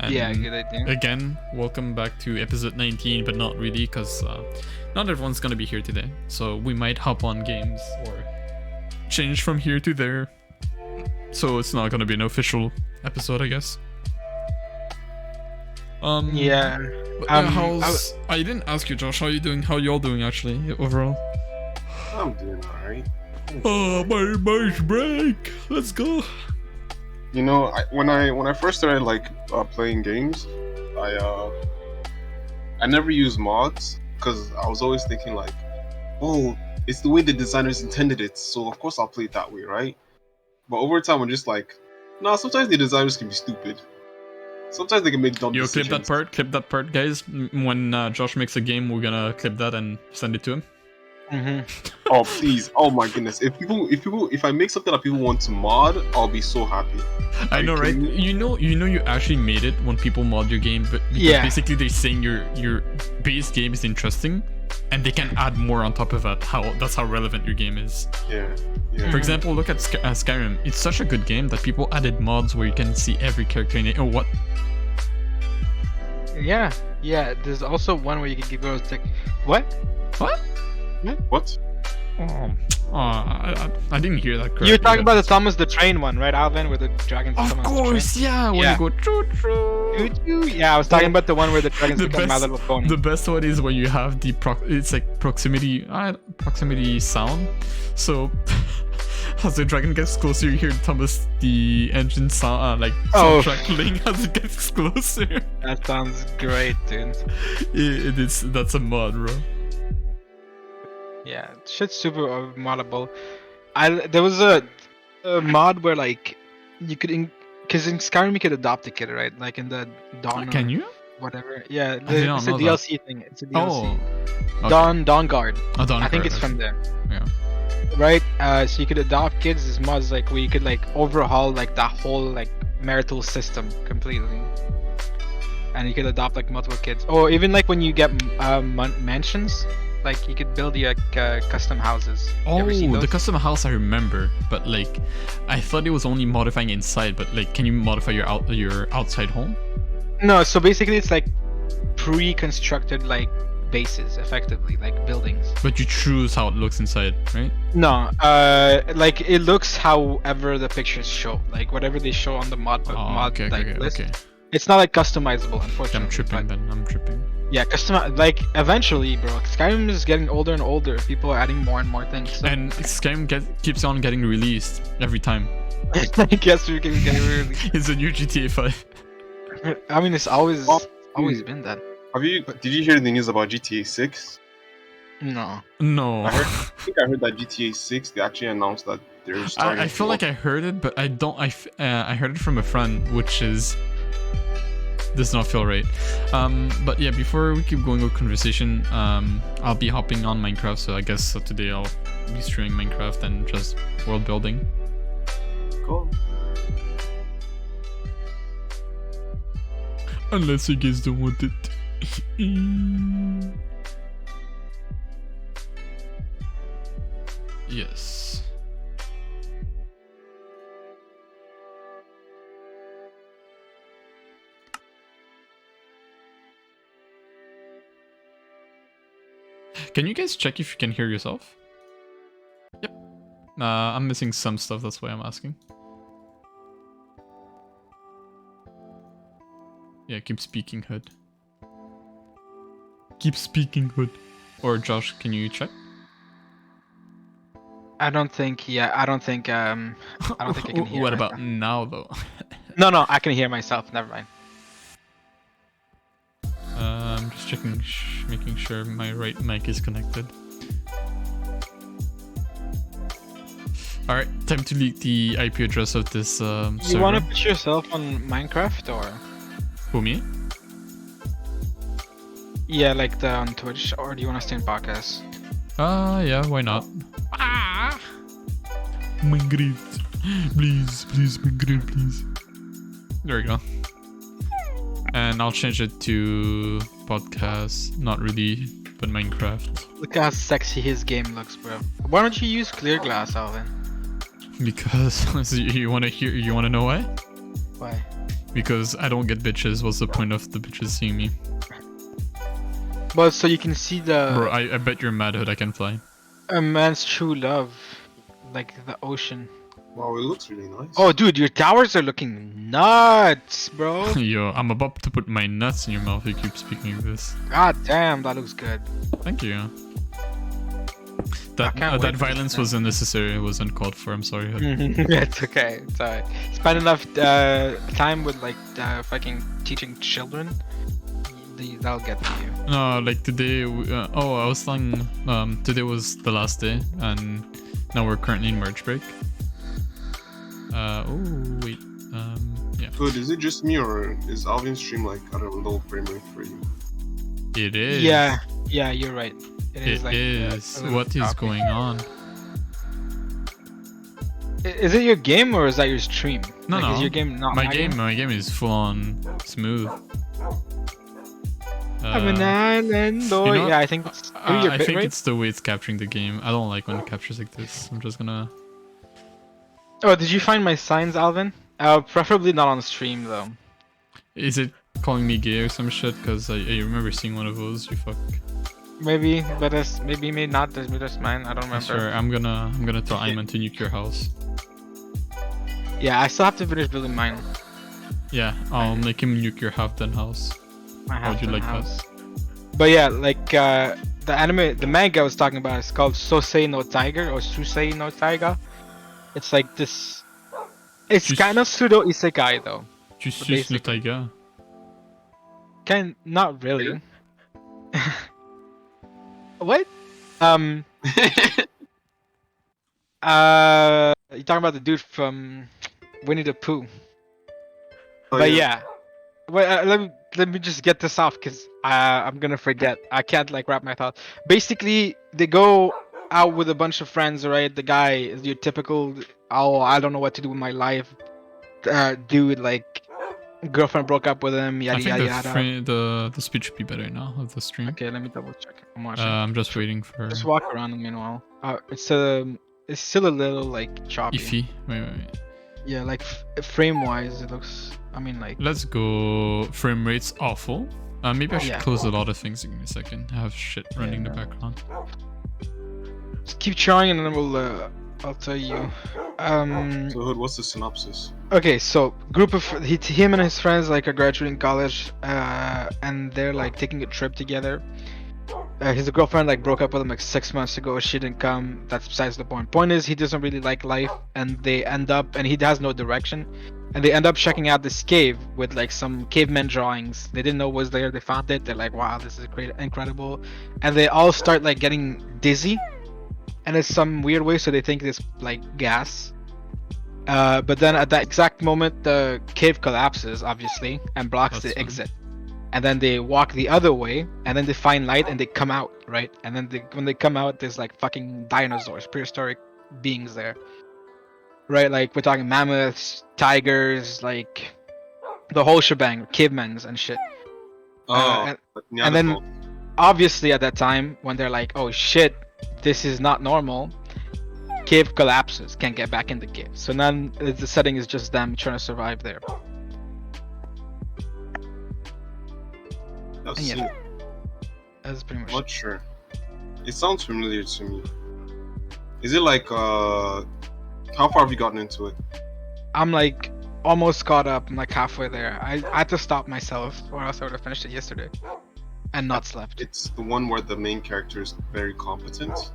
And Yeah, good idea. again, welcome back to episode 19, but not really, because not everyone's gonna be here today. So we might hop on games or change from here to there. So it's not gonna be an official episode, I guess. Yeah. But how's... I didn't ask you, Josh. How you doing? How y'all doing, actually, overall? I'm doing alright. Oh, my March break. Let's go. You know, when I first started playing games, I never used mods because I was always thinking like, oh, it's the way the designers intended it, so of course I'll play it that way, right? But over time, I'm just like, nah. Sometimes the designers can be stupid. Sometimes they can make dumb decisions. Clip that part, guys. When Josh makes a game, we're gonna clip that and send it to him. Oh please! Oh my goodness! If I make something that people want to mod, I'll be so happy. I know, right? You know, you actually made it when people mod your game, but because basically they're saying your base game is interesting, and they can add more on top of that. That's how relevant your game is. Yeah. For example, look at Skyrim. It's such a good game that people added mods where you can see every character in it. Oh, what? Yeah. There's also one where you can go like, what? What? I didn't hear that correctly. You're talking about the Thomas the Train one, right, Alvin? Where the dragons Of course, yeah. When you go choo-choo. Yeah, I was talking about the one where the dragons become My Little Pony. The best one is when you have the it's like proximity sound. So as the dragon gets closer, you hear Thomas the engine sound soundtrack playing as it gets closer. That sounds great, dude. It is. That's a mod, bro. Yeah, shit's super moddable. There was a mod where like you could because in Skyrim you could adopt a kid, right? Like in the Dawn. Can you? Whatever. Yeah, it's a DLC thing. It's a DLC. Oh. Okay. Dawn Guard. Oh, Dawn I think Guard, it's from there. Yeah. Right. So you could adopt kids. This mod's like where you could like overhaul like that whole like marital system completely. And you could adopt like multiple kids. Or even like when you get mansions. Like you could build your custom houses. Oh, the custom house I remember, but like I thought it was only modifying inside. But like, can you modify your outside home? No, so basically it's like pre-constructed like bases, effectively, like buildings. But you choose how it looks inside, right? No, like it looks however the pictures show, like whatever they show on the mod list. Okay. It's not like customizable, unfortunately. I'm tripping. Yeah, like eventually, bro. Skyrim is getting older and older. People are adding more and more things. So. And Skyrim keeps on getting released every time. I guess we're getting released. It's a new GTA 5. I mean, it's always been that. Did you hear the news about GTA 6? No. I think I heard that GTA 6 they actually announced that they're starting. I feel like I heard it, but I don't. I heard it from a friend, which does not feel right. But yeah, before we keep going with conversation, I'll be hopping on Minecraft, so I guess today I'll be streaming Minecraft and just world building. Cool. Unless you guys don't want it. Yes. Can you guys check if you can hear yourself? Yep. I'm missing some stuff, that's why I'm asking. Yeah, keep speaking, Hood. Keep speaking, Hood. Or Josh, can you check? I don't think I can hear. What about now, though? No, I can hear myself. Never mind. I'm just checking, making sure my right mic is connected. Alright, time to leak the IP address of this server. You want to put yourself on Minecraft or? Who, me? Yeah, like on Twitch, or do you want to stay in podcast? Yeah, why not? Minecraft. Please, Minecraft, please. There we go. And I'll change it to podcast, not really, but Minecraft. Look how sexy his game looks, bro. Why don't you use clear glass, Alvin? Because you want to know why? Why? because I don't get bitches. What's the point of the bitches seeing me? But so you can see Bro, the I bet you're mad hood I can fly. a man's true love, like the ocean. Wow, it looks really nice. Oh, dude, your towers are looking nuts, bro. Yo, I'm about to put my nuts in your mouth if you keep speaking of this. God damn, that looks good. Thank you. can't wait That for violence this was unnecessary. It was uncalled for. I'm sorry. Hood. It's okay. It's alright. Spend enough time with like fucking teaching children. That'll get to you. No, like today. I was telling. Today was the last day, and now we're currently in March break. Oh wait. Yeah. Good. Is it just me or is Alvin's stream like at a low frame rate for you? It is. Yeah, you're right. It It like, is. a little What is choppy. going on? Is it your game or is that your stream? No, like, no. Is your game not My game is full on smooth. I'm an island boy. you know Yeah, I think it's maybe your I bit think rate. it's the way it's capturing the game. I don't like when it captures like this. I'm just gonna. Oh, did you find my signs, Alvin? Preferably not on stream though. Is it calling me gay or some shit? Cause I remember seeing one of those. You fuck. Maybe, but maybe not. That's mine. I don't remember. Sure. I'm gonna tell Ayman to nuke your house. Yeah, I still have to finish building mine. Yeah, I'll make him nuke your half-done house. My How would you like that? house. But yeah, like the manga I was talking about is called Sosei no Tiger or Susei no Taiga. It's like this. It's Just- kind of pseudo isekai though. Tu suces basically- le taiga. Not really. What? You talking about the dude from Winnie the Pooh? Oh, But yeah, well, let me just get this off because I'm gonna forget. I can't like wrap my thoughts. Basically, they go out with a bunch of friends, right? The guy is your typical, oh, I don't know what to do with my life, dude. Like, girlfriend broke up with him, I yada think yada yada. the speech would be better now of the stream. Okay, let me double check. I'm watching. I'm just waiting for Just walk around meanwhile. It's still a little like choppy. iffy. Wait. Yeah, like frame wise, it looks. I mean, like. Let's go. Frame rate's awful. Maybe I should Yeah. close a lot of things. Give me a second. I have shit running in the background. Just keep trying, and then I'll tell you. So Hood, what's the synopsis? Okay, so group of him and his friends like are graduating college, and they're like taking a trip together. His girlfriend like broke up with him like 6 months ago. She didn't come. That's besides the point. Point is he doesn't really like life, and they end up, and he has no direction, and they end up checking out this cave with like some caveman drawings. They didn't know was there. They found it. They're like, wow, this is great, incredible, and they all start like getting dizzy, and it's some weird way. So they think it's like gas. But then at that exact moment, the cave collapses, obviously, and blocks That's the fine. exit. And then they walk the other way, and then they find light, and they come out, right? And then when they come out, there's like fucking dinosaurs, prehistoric beings there, right? Like we're talking mammoths, tigers, like the whole shebang, cavemans and shit. Oh, and then obviously at that time, when they're like, "Oh shit, this is not normal," cave collapses, can't get back in the cave. So then the setting is just them trying to survive there. I've and yeah. seen it. That's pretty much. Not sure. It sounds familiar to me. Is it like how far have you gotten into it? I'm like almost caught up. I'm like halfway there. I had to stop myself, or else I would have finished it yesterday, and not slept. It's the one where the main character is very competent.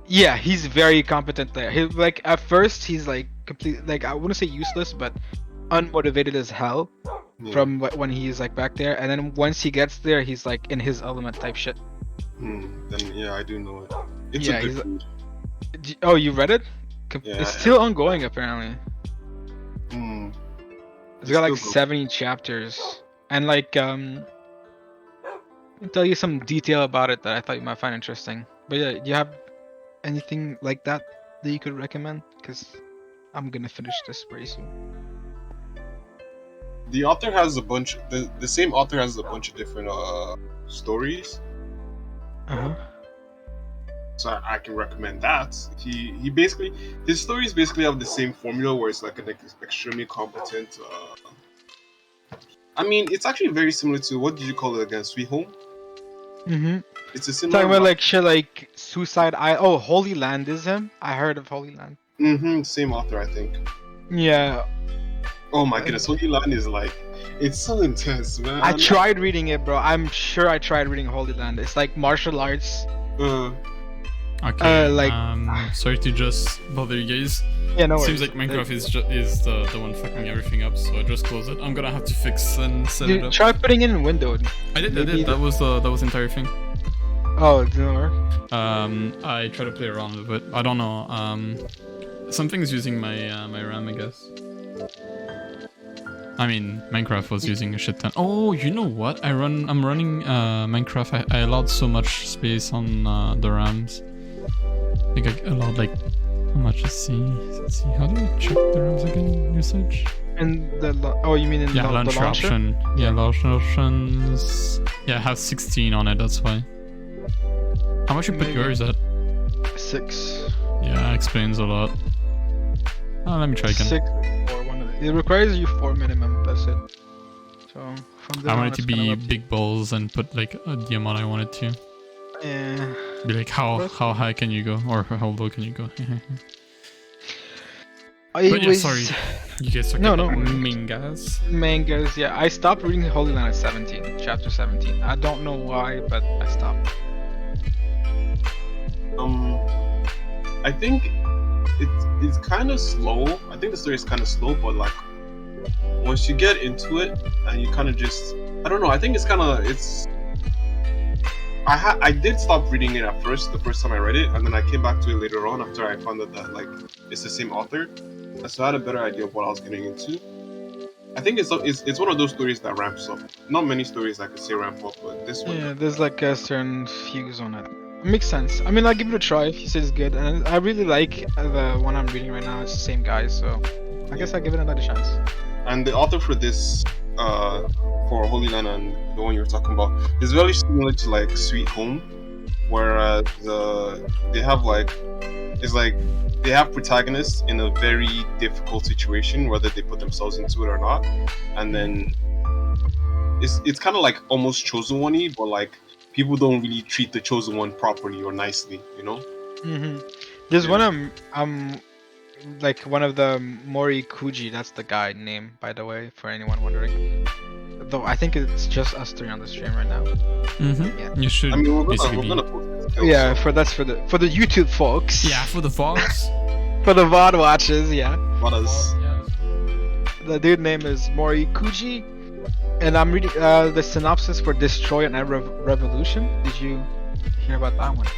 Yeah, he's very competent there. He like at first he's like complete, like I wouldn't say useless, but unmotivated as hell Yeah. from when he's like back there, and then once he gets there, he's like in his element type shit. Then yeah, I do know it. It's Yeah, a good he's- read. Oh, you read it? Yeah, It's still ongoing apparently. Hmm. It's got like still good. 70 chapters, and like I'll tell you some detail about it that I thought you might find interesting. But yeah, do you have anything like that you could recommend? Because I'm gonna finish this very soon. The author has a bunch. The same author has a bunch of different stories, Uh-huh. so I can recommend that. He basically his stories basically have the same formula where it's like an extremely competent I mean, it's actually very similar to what did you call it again? Sweet Home. Mm-hmm. It's a similar. Talking about like shit like Suicide Island. Oh, Holy Land is him. I heard of Holy Land. Same author, I think. Yeah. Oh my goodness, Holy Land is like, it's so intense, man. I tried reading it, bro. I'm sure I tried reading Holy Land. It's like martial arts. Okay. like- sorry to just bother you guys. Yeah, no Seems worries. like Minecraft is the one fucking everything up, so I just close it. I'm gonna have to fix and set it Dude, up. try putting it in windowed. I did. maybe That was the entire thing. Oh, it didn't work. I try to play around with it. I don't know. Something's using my my RAM, I guess. I mean, Minecraft was using a shit ton. Oh, you know what? I'm running Minecraft. I allowed so much space on the RAMs. I think I allowed like how much? Let's see. How do you check the RAMs again? Usage? And oh, you mean in Yeah, the launcher launcher? option. Yeah, launcher options. Yeah, it has 16 on it. That's why. How much you put Maybe. yours at? 6. Yeah, explains a lot. Oh, let me try again. 6 or one of the. It requires you 4 minimum. That's it. So from there I on, wanted to it's kind be of up big balls and put like the amount I wanted to. Yeah. Be like, how But- high can you go, or how low can you go? I But yeah, was sorry, you guys talking No, about no. mangas. mangas. Yeah, I stopped reading Holy Land at 17, chapter 17. I don't know why, but I stopped. I think it's kind of slow. I think the story is kind of slow, but like once you get into it and you kind of just, I don't know. I think it's kind of I did stop reading it at first, the first time I read it, and then I came back to it later on after I found out that like it's the same author, and so I had a better idea of what I was getting into. I think it's one of those stories that ramps up. Not many stories I could say ramp up, but this one. Yeah, there's like a certain fuse on it. Makes sense. I mean, I'll give it a try if you say it's good. And I really like the one I'm reading right now. It's the same guy, so I guess I'll give it another chance. And the author for this, for Holy Land and the one you were talking about, is very similar to like Sweet Home, whereas they have like, it's like they have protagonists in a very difficult situation, whether they put themselves into it or not, and then it's kind of like almost Chosen One-y, but like people don't really treat the Chosen One properly or nicely, you know? There's Yeah. one I'm like one of the Mori Kuji. That's the guy name, by the way, for anyone wondering. Though I think it's just us three on the stream right now. Yeah. You should I mean, we're basically gonna be. post it still, Yeah, so that's for the YouTube folks. Yeah, for the vlogs. For the VOD watches, yeah. what is The dude name is Mori Kuji, and I'm reading the synopsis for Destroy an Revolution. Did you hear about that one?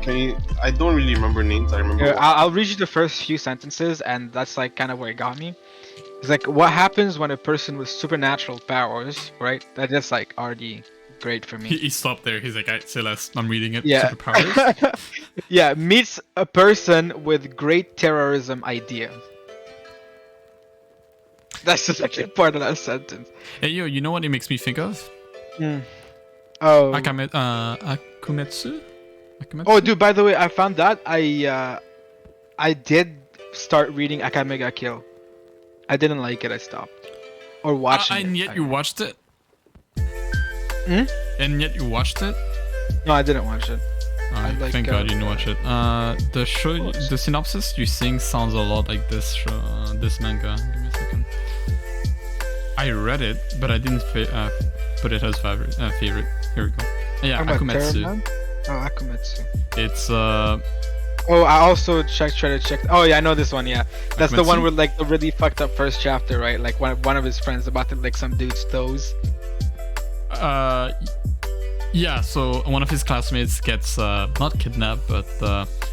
Can you? I don't really remember names. I remember. Here, I'll read you the first few sentences, and that's like kind of where it got me. It's like, what happens when a person with supernatural powers, right? That is like already great for me. He stopped there. He's like, say less. I'm reading it. Yeah. Superpowers. Yeah, meets a person with great terrorism idea. That's the second part of that sentence. Hey yo, you know what it makes me think of? Oh. Akumetsu? Oh, dude. By the way, I found that I did start reading Akame ga Kill. I didn't like it. I stopped. Or watching it. And yet you watched it? Hmm? And yet you watched it? No, I didn't watch it. Alright, like, thank God you didn't watch it. The show, the synopsis you seeing sounds a lot like this show, this manga. Give me a second. I read it, but I didn't put it as favorite. Here we go. Yeah, Talking about Akumetsu. Terrorman? Oh, Akumetsu. It's Oh, I also try to check. Oh yeah, I know this one. Yeah, that's the one Akumetsu? with like the really fucked up first chapter, right? Like one of his friends about to lick some dude's toes. Yeah, so one of his classmates gets not kidnapped, but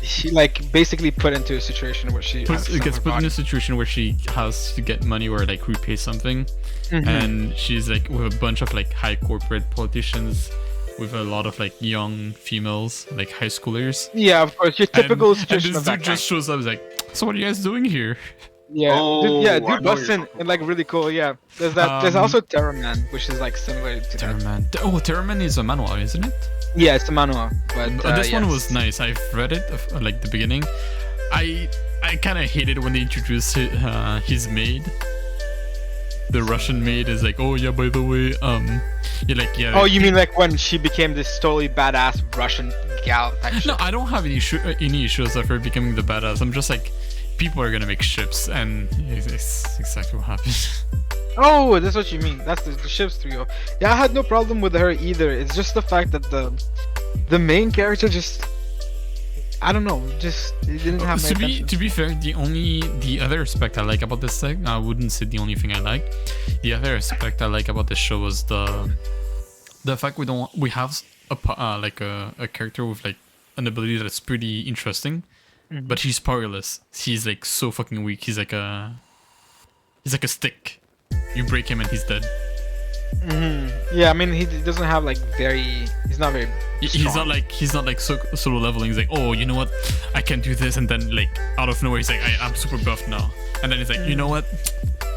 She like basically put into a situation where she gets put in a situation where she has to get money or like repay something, and she's like with a bunch of like high corporate politicians, with a lot of like young females, like high schoolers. Yeah, of course, your typical and situation this of that dude just shows up, he's like, "So what are you guys doing here?" Yeah, Oh, I know dude what busts you're in talking and like really cool. Yeah, there's that. There's Um, also Terrorman, which is like similar to that. Terrorman. Oh, Terrorman is a manhwa, isn't it? Yeah, it's a manhwa, but This one yes. was nice. I've read it like the beginning. I kind of hated when they introduced his maid. the Russian maid is like, oh yeah, by the way, you're like, yeah. Oh, you mean like when she became this totally badass Russian gal type shit? No, I don't have any issues of her becoming the badass. I'm just like, people are gonna make ships, and it's exactly what happened. Oh, that's what you mean. That's the ship's 3-0. Yeah, I had no problem with her either. It's just the fact that the main character just, I don't know, just it didn't have my attention. To be fair, the other aspect I like about this thing, I wouldn't say the only thing I like. The other aspect I like about this show was the fact we have a character with like an ability that's pretty interesting, but he's powerless. He's like so fucking weak. He's like a stick. You break him and he's dead. Yeah, I mean he doesn't have like he's not very strong. He's not like solo leveling. He's like, oh, you know what, I can do this, and then like out of nowhere he's like, I'm super buff now, and then he's like, you know what,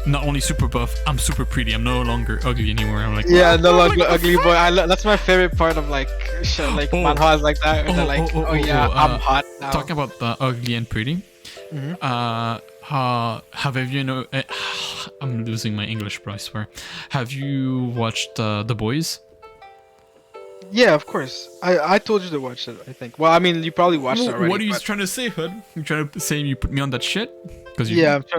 not only super buff, I'm super pretty. I'm no longer ugly anymore. I'm like, yeah, no longer ugly boy. That's my favorite part of like shit, like manhwas like that. Where they're like, I'm hot now. Talking about ugly and pretty. Have you know? I'm losing my English, bro, I swear. Have you watched The Boys? Yeah, of course. I told you to watch it, I think. Well, I mean, you probably watched it already. What are you trying to say, Hood? You trying to say you put me on that shit? Because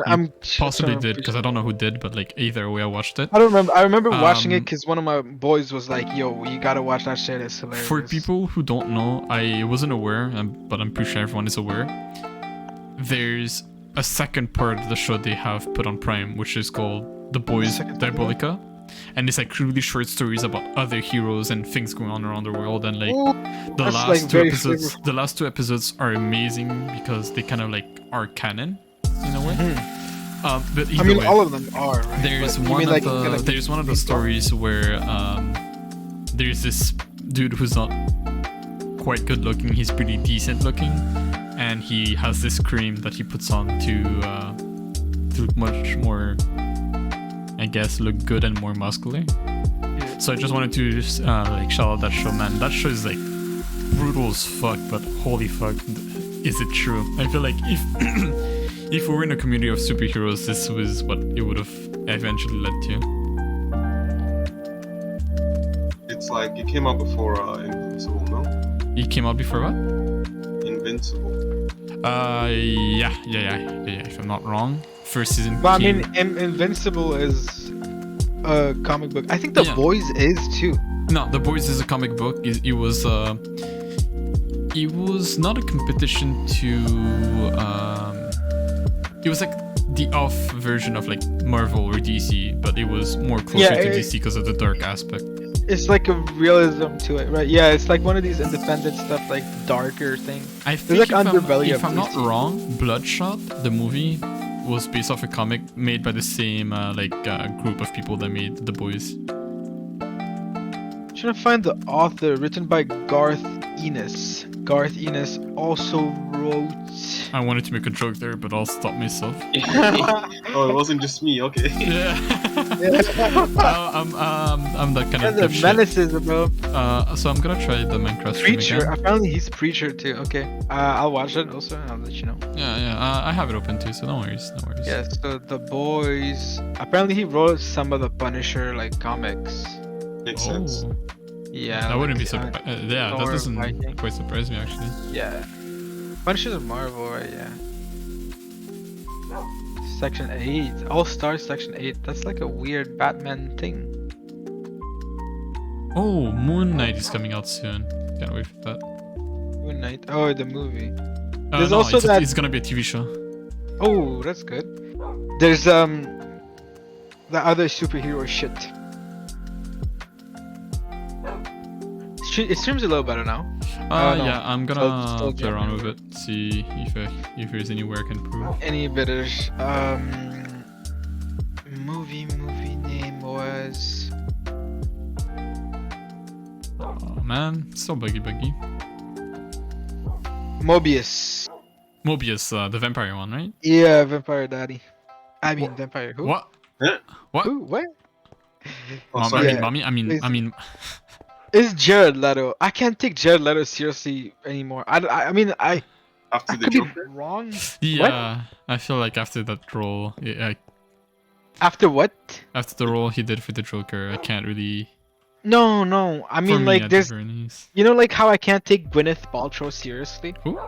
I'm possibly did, because I don't know who did, but like either way, I watched it. I don't remember. I remember watching it because one of my boys was like, "Yo, you gotta watch that shit. It's hilarious." For people who don't know, I wasn't aware, but I'm pretty sure everyone is aware. There's a second part of the show they have put on Prime, which is called The Boys Diabolica, and it's like really short stories about other heroes and things going on around the world. And like the last two episodes are amazing because they kind of like are canon in a way. But I mean, way, all of them are. Right? There's one of the stories where there's this dude who's not quite good looking. He's pretty decent looking. And he has this cream that he puts on to look much more, I guess, look good and more muscular. Yeah. So I just wanted to just like shout out that show, man. That show is like brutal as fuck, but holy fuck, is it true? I feel like if we were in a community of superheroes, this was what it would have eventually led to. It's like it came out before Invincible, no? It came out before what? Invincible. Yeah. If I'm not wrong, first season. But I mean, Invincible is a comic book. I think The Boys is too. No, The Boys is a comic book. It was not a competition to. It was like the off version of like Marvel or DC, but it was more closer to DC because of the dark aspect. It's like a realism to it, right? Yeah, it's like one of these independent stuff, like darker thing. I think like if I'm not wrong, Bloodshot, the movie, was based off a comic made by the same group of people that made The Boys. I'm trying to find the author, written by Garth Ennis. Garth Ennis also wrote. I wanted to make a joke there, but I'll stop myself. Oh, it wasn't just me. Okay. Yeah. I'm that kind of the menaces, bro. So I'm gonna try the Minecraft Preacher. Apparently he's Preacher too. Okay. I'll watch it also, and I'll let you know. Yeah. I have it open too, so no worries. Yeah. So The Boys. Apparently he wrote some of the Punisher like comics. Makes sense. Yeah. I wouldn't be surprised. Yeah, that doesn't quite surprise me actually. Yeah. Punisher's a Marvel, right? Yeah. Section 8. All-Star Section 8. That's like a weird Batman thing. Oh, Moon Knight is coming out soon. Can't wait for that. Moon Knight? Oh, the movie. There's also it's gonna be a TV show. Oh, that's good. There's the other superhero shit. It streams a little better now. Yeah, I'm gonna play around with it, see if there's anywhere I can improve. Any better movie name was. Oh man, still buggy. Mobius, the vampire one, right? Yeah, Vampire Daddy. I mean, Vampire who? What? Huh? What? Who? What? I mean. It's Jared Leto. I can't take Jared Leto seriously anymore. I mean, after I the could Joker? be wrong. Yeah, what? I feel like after that role, After what? After the role he did for the Joker, I can't really. No. I For mean, me, like, at the there's, very least. you know, like how I can't take Gwyneth Paltrow seriously. Who?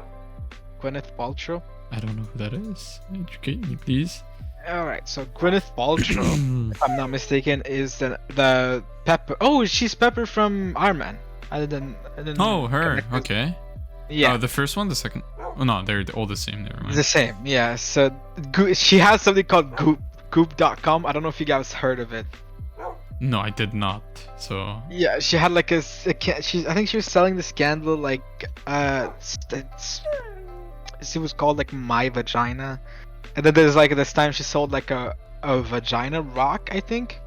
Gwyneth Paltrow. I don't know who that is. Educate me, please. All right, so Gwyneth Paltrow, if I'm not mistaken, is the Pepper. Oh, she's Pepper from Iron Man. I didn't. Oh, her. connect this. Okay. Yeah. Oh, the first one, the second. Oh no, they're all the same. Never mind. The same, yeah. So she has something called Goop.com. I don't know if you guys heard of it. No, I did not. So. Yeah, she had like I think she was selling the scandal like it was called like My Vagina, and then there's like this time she sold like a vagina rock. I think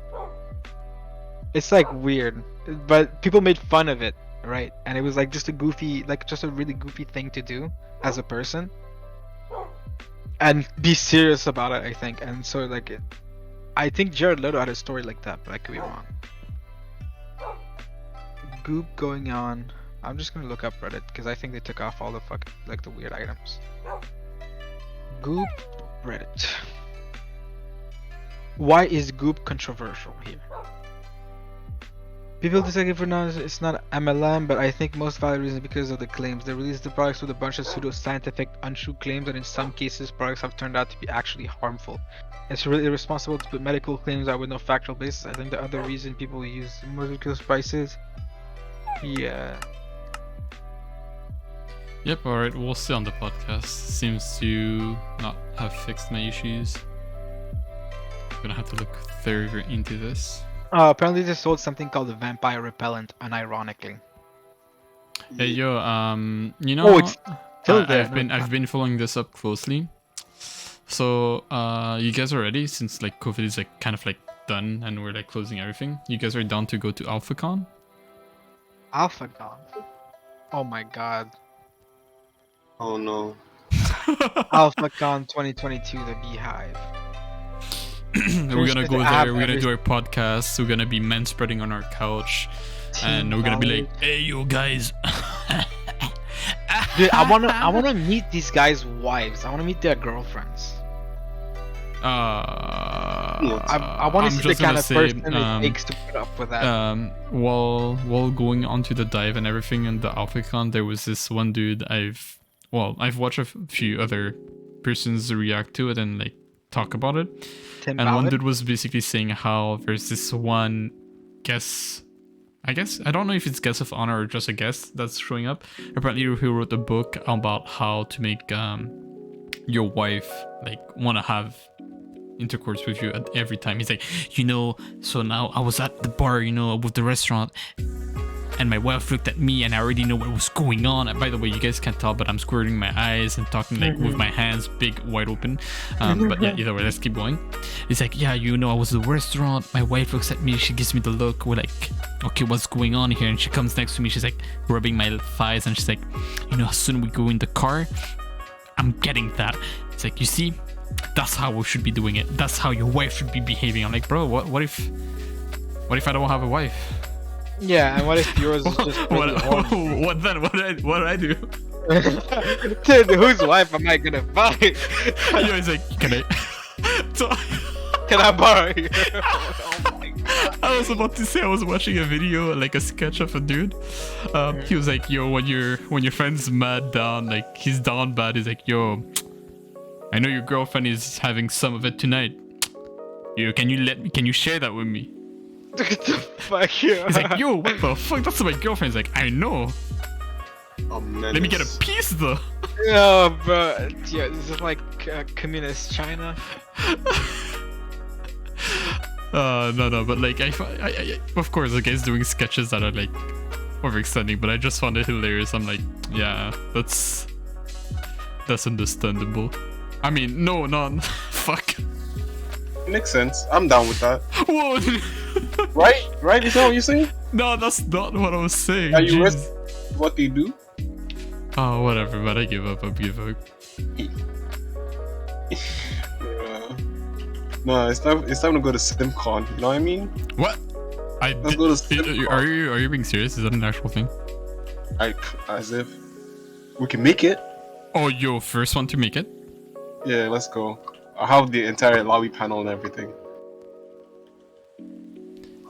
it's like weird, but people made fun of it, right? And it was like just a really goofy thing to do as a person. And be serious about it, I think. And so like I think Jared Leto had a story like that, but I could be wrong. Goop going on. I'm just gonna look up Reddit because I think they took off all the the weird items. Goop Reddit. Why is Goop controversial here? People disagree for now it's not MLM, but I think most valid reason is because of the claims. They released the products with a bunch of pseudo-scientific, untrue claims, and in some cases, products have turned out to be actually harmful. It's really irresponsible to put medical claims out with no factual basis. I think the other reason people use ridiculous prices. Yeah. Yep. All right. We'll stay on the podcast. Seems to not have fixed my issues. Gonna have to look further into this. Apparently they sold something called the vampire repellent, unironically. Hey yo, you know, Oh, it's still there. I've been following this up closely. So, you guys are ready since like COVID is like kind of like done and we're like closing everything. You guys are down to go to AlphaCon? AlphaCon. Oh my god. Oh no. AlphaCon 2022, the Beehive. We're gonna go there. We're gonna do our podcast. We're gonna be men spreading on our couch, and we're gonna be like, "Hey, you guys." Dude, I wanna meet these guys' wives. I wanna meet their girlfriends. I wanna see the kind of person it takes to put up with that. While going onto the dive and everything in the AlphaCon, there was this one dude I've watched a few other persons react to it and like talk about it. Tim And Ballard? one dude was basically saying how there's this one guest, I guess, I don't know if it's guest of honor or just a guest that's showing up. Apparently he wrote a book about how to make your wife like want to have intercourse with you at every time. He's like, so now I was at the bar, with the restaurant, and my wife looked at me and I already know what was going on. And by the way, you guys can't tell, but I'm squirting my eyes and talking like with my hands big wide open. But yeah, either way, let's keep going. It's like, yeah, I was at the restaurant, my wife looks at me, she gives me the look, we're like, okay, what's going on here? And she comes next to me, she's like rubbing my thighs and she's like, as soon as we go in the car, I'm getting that. It's like, you see, that's how we should be doing it. That's how your wife should be behaving. I'm like, bro, what if I don't have a wife? Yeah, and what if yours is just really horny? What then? What did I do? Dude, whose wife am I gonna buy? He's like, can I? So, Can I borrow you? Oh my god. I was about to say I was watching a video, like a sketch of a dude. He was like, yo, when your friend's mad down, like he's down bad, he's like, yo, I know your girlfriend is having some of it tonight. Yo, can you share that with me? What the fuck? He's like, yo, what the fuck? That's my girlfriend. He's like, I know. Let me get a piece though. Yeah, bro. Yeah, this is like communist China. No, but like, I of course, the guy's doing sketches that are like overextending, but I just found it hilarious. I'm like, yeah, that's understandable. I mean, no, fuck. Makes sense. I'm down with that. Whoa. Right? Is that what you're saying? No, that's not what I was saying. Are you Jeez. with what they do? Oh, whatever, but I give up. No, it's time to go to SimCon. You know what I mean? What? Let's go to SimCon. Are you being serious? Is that an actual thing? As if we can make it. Oh, yo, first one to make it? Yeah, let's go. I'll have the entire lobby panel and everything.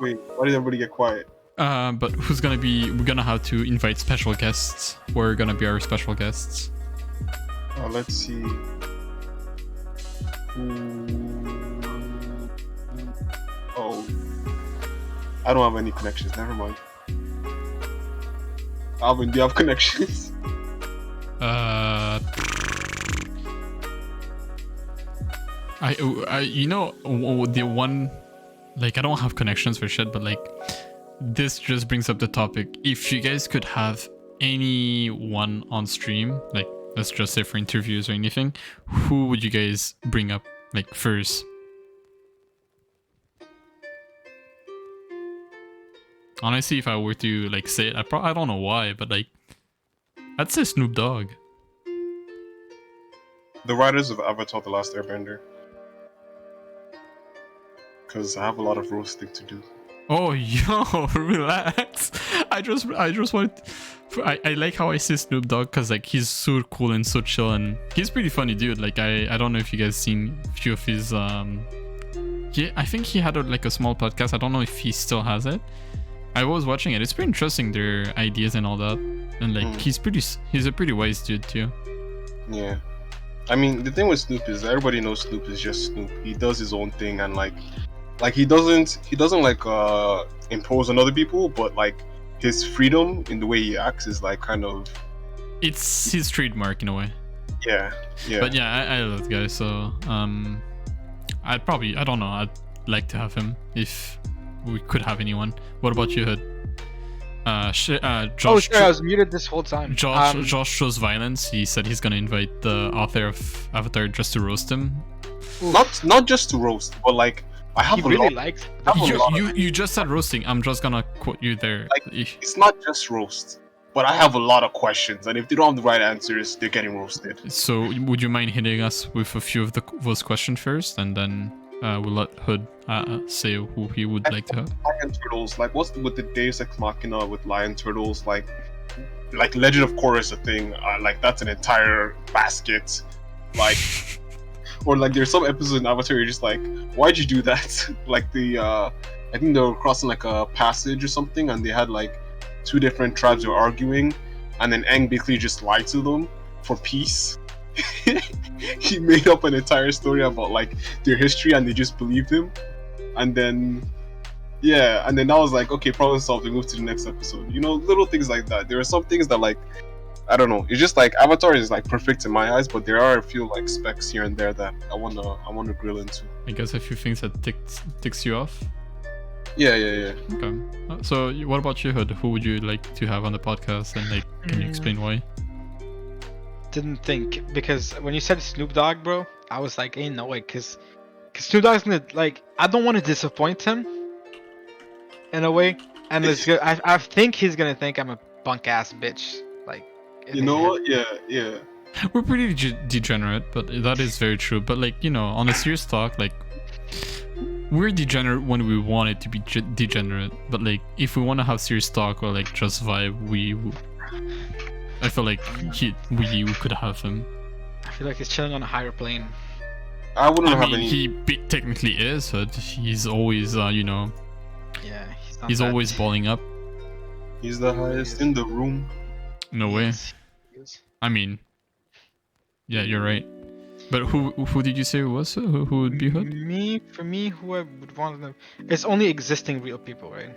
Wait, why did everybody get quiet? But who's gonna be? We're gonna have to invite special guests. Who are gonna be our special guests? Let's see. Oh, I don't have any connections. Never mind. Alvin, do you have connections? You know, the one, like, I don't have connections for shit, but like, this just brings up the topic. If you guys could have anyone on stream, like, let's just say for interviews or anything, who would you guys bring up, like, first? Honestly, if I were to, like, say it, I don't know why, but, like, I'd say Snoop Dogg. The writers of Avatar: The Last Airbender. Because I have a lot of roasting to do. Oh, yo, relax. I just want. I like how I say Snoop Dogg because like he's so cool and so chill and he's pretty funny dude. Like I don't know if you guys seen a few of his yeah, I think he had like a small podcast. I don't know if he still has it. I was watching it. It's pretty interesting, their ideas and all that. And like he's a pretty wise dude too. Yeah. I mean, the thing with Snoop is everybody knows Snoop is just Snoop. He does his own thing and like he doesn't like impose on other people, but like his freedom in the way he acts is like kind of, it's his trademark in a way. Yeah. But yeah, I love the guy, so I don't know, I'd like to have him if we could have anyone. What about you, Hood? Josh. Oh, sure, I was muted this whole time. Josh shows violence. He said he's gonna invite the author of Avatar just to roast him. Not just to roast, but like I have he a really lot. likes. You just said roasting. I'm just gonna quote you there. Like it's not just roast, but I have a lot of questions, and if they don't have the right answers, they're getting roasted. So would you mind hitting us with a few of those questions first, and then we'll let Hood say who he would like to have. Lion Turtles, like what's with the Deus Ex Machina with Lion Turtles, like Legend of Korra is a thing, like that's an entire basket, like, or like there's some episodes in Avatar you're just like, why'd you do that? Like the I think they were crossing like a passage or something, and they had like two different tribes were arguing, and then Aang basically just lied to them for peace. He made up an entire story about like their history and they just believed him, and then that was like, okay, problem solved, we move to the next episode, you know, little things like that. There are some things that like, I don't know, it's just like Avatar is like perfect in my eyes, but there are a few like specs here and there that I wanna grill into. I guess a few things that ticks you off. Yeah. Okay, so what about you, Hood? Who would you like to have on the podcast, and like, can you explain why? Didn't think, because when you said Snoop Dogg, bro, I was like, ain't no way, because Snoop Dogg's gonna, like, I don't want to disappoint him in a way, and it's good. I think he's gonna think I'm a punk ass bitch, like, you know what? Yeah. We're pretty degenerate, but that is very true. But like, you know, on a serious talk, like, we're degenerate when we want it to be degenerate, but like, if we want to have serious talk or like just vibe, I feel like we could have him. I feel like he's chilling on a higher plane. I wouldn't have any. He technically is, but he's always, you know. Yeah, he's always balling up. He's the highest in the room. No way. I mean, yeah, you're right. But who did you say was? Who would be Hood? For me, who I would want to. It's only existing real people, right?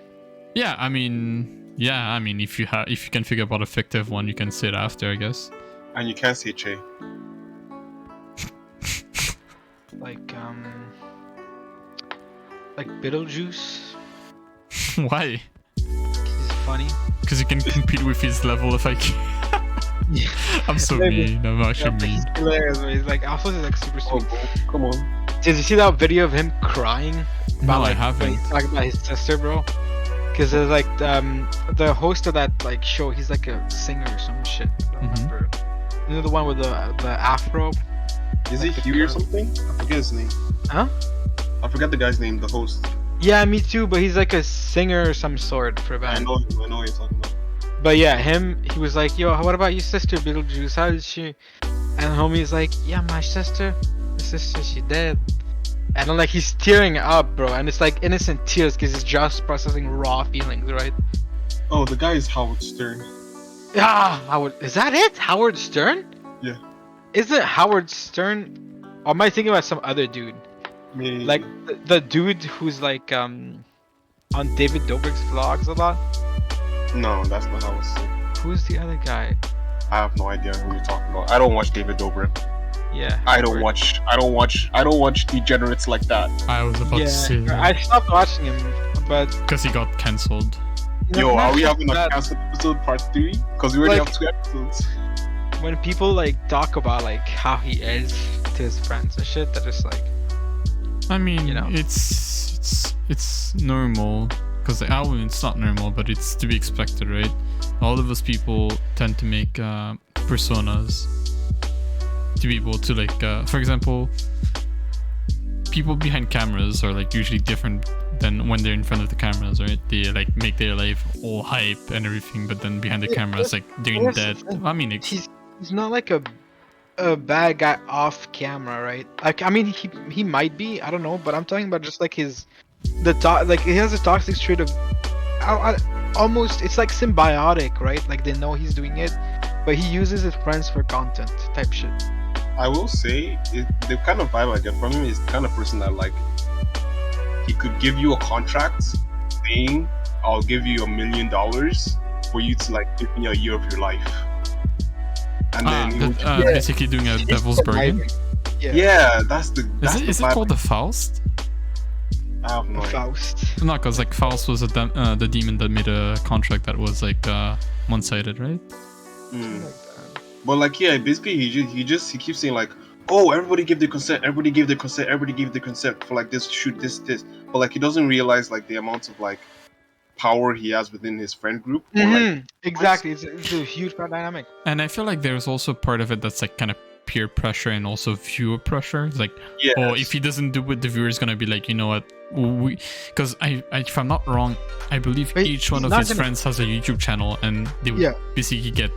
Yeah, I mean, if you can figure out a fictive one, you can say it after, I guess. And you can't say Che. like Beetlejuice. Why? He's funny. Because you can compete with his level if I can. Yeah. I'm so mean. I'm actually mean. He's hilarious, but he's like, also he's like super sweet. Oh, come on. Did you see that video of him crying? No, I haven't. He's talking about his sister, bro. Because there's like the host of that like show, he's like a singer or some shit. I don't remember. You know the one with the afro? Is it Hugh or something? I forget his name. Huh? I forgot the guy's name, the host. Yeah, me too, but he's like a singer of some sort for a band. I know what you're talking about. But yeah, he was like, yo, what about your sister, Beetlejuice? How did she? And homie's like, yeah, my sister, she dead. And then like he's tearing up, bro, and it's like innocent tears because he's just processing raw feelings, right? Oh, the guy is Howard Stern. Ah, Howard, is that it? Howard Stern? Yeah. Isn't Howard Stern? Or am I thinking about some other dude? Maybe. Like the dude who's like on David Dobrik's vlogs a lot. No, that's not Howard Stern. Who's the other guy? I have no idea who you're talking about. I don't watch David Dobrik. Yeah. I don't watch degenerates like that. I was about to say that. I stopped watching him, but Because he got cancelled. Yo, are we having a that, cancelled episode part 3? Because we already Like- have 2 episodes. when people like talk about like how he is to his friends and shit, they're just like, I mean, You know. it's normal. Because it's not normal, but it's to be expected, right? All of us people tend to make personas to be able to like, for example, people behind cameras are like usually different than when they're in front of the cameras, right? They like make their life all hype and everything, but then behind the camera, it's like they're Here's the dead. thing. I mean, he's not like a bad guy off camera, right? Like I mean, he might be, I don't know, but I'm talking about just like like he has a toxic trait of almost, it's like symbiotic, right? Like they know he's doing it, but he uses his friends for content type shit. I will say, the kind of vibe I get from him is the kind of person that like, he could give you a contract saying, I'll give you $1 million for you to like give me a year of your life. And then he would basically doing a devil's bargain. yeah, that's the Is it vibe. called the Faust? I have no idea. Faust. No, because like Faust was the demon that made a contract that was like one-sided, right? Mm. But like, yeah, basically he keeps saying like, oh, everybody give their consent, everybody give their consent, everybody give their consent for like this, shoot this. But like he doesn't realize like the amount of like power he has within his friend group. Or, like, Exactly, it's a huge power dynamic. And I feel like there's also part of it that's like kind of peer pressure and also viewer pressure. It's like, yes. oh, if he doesn't do it, the viewer's gonna be like, you know what? Because if I'm not wrong, I believe But each one he's of not his gonna- friends has a YouTube channel, and they would Yeah. basically get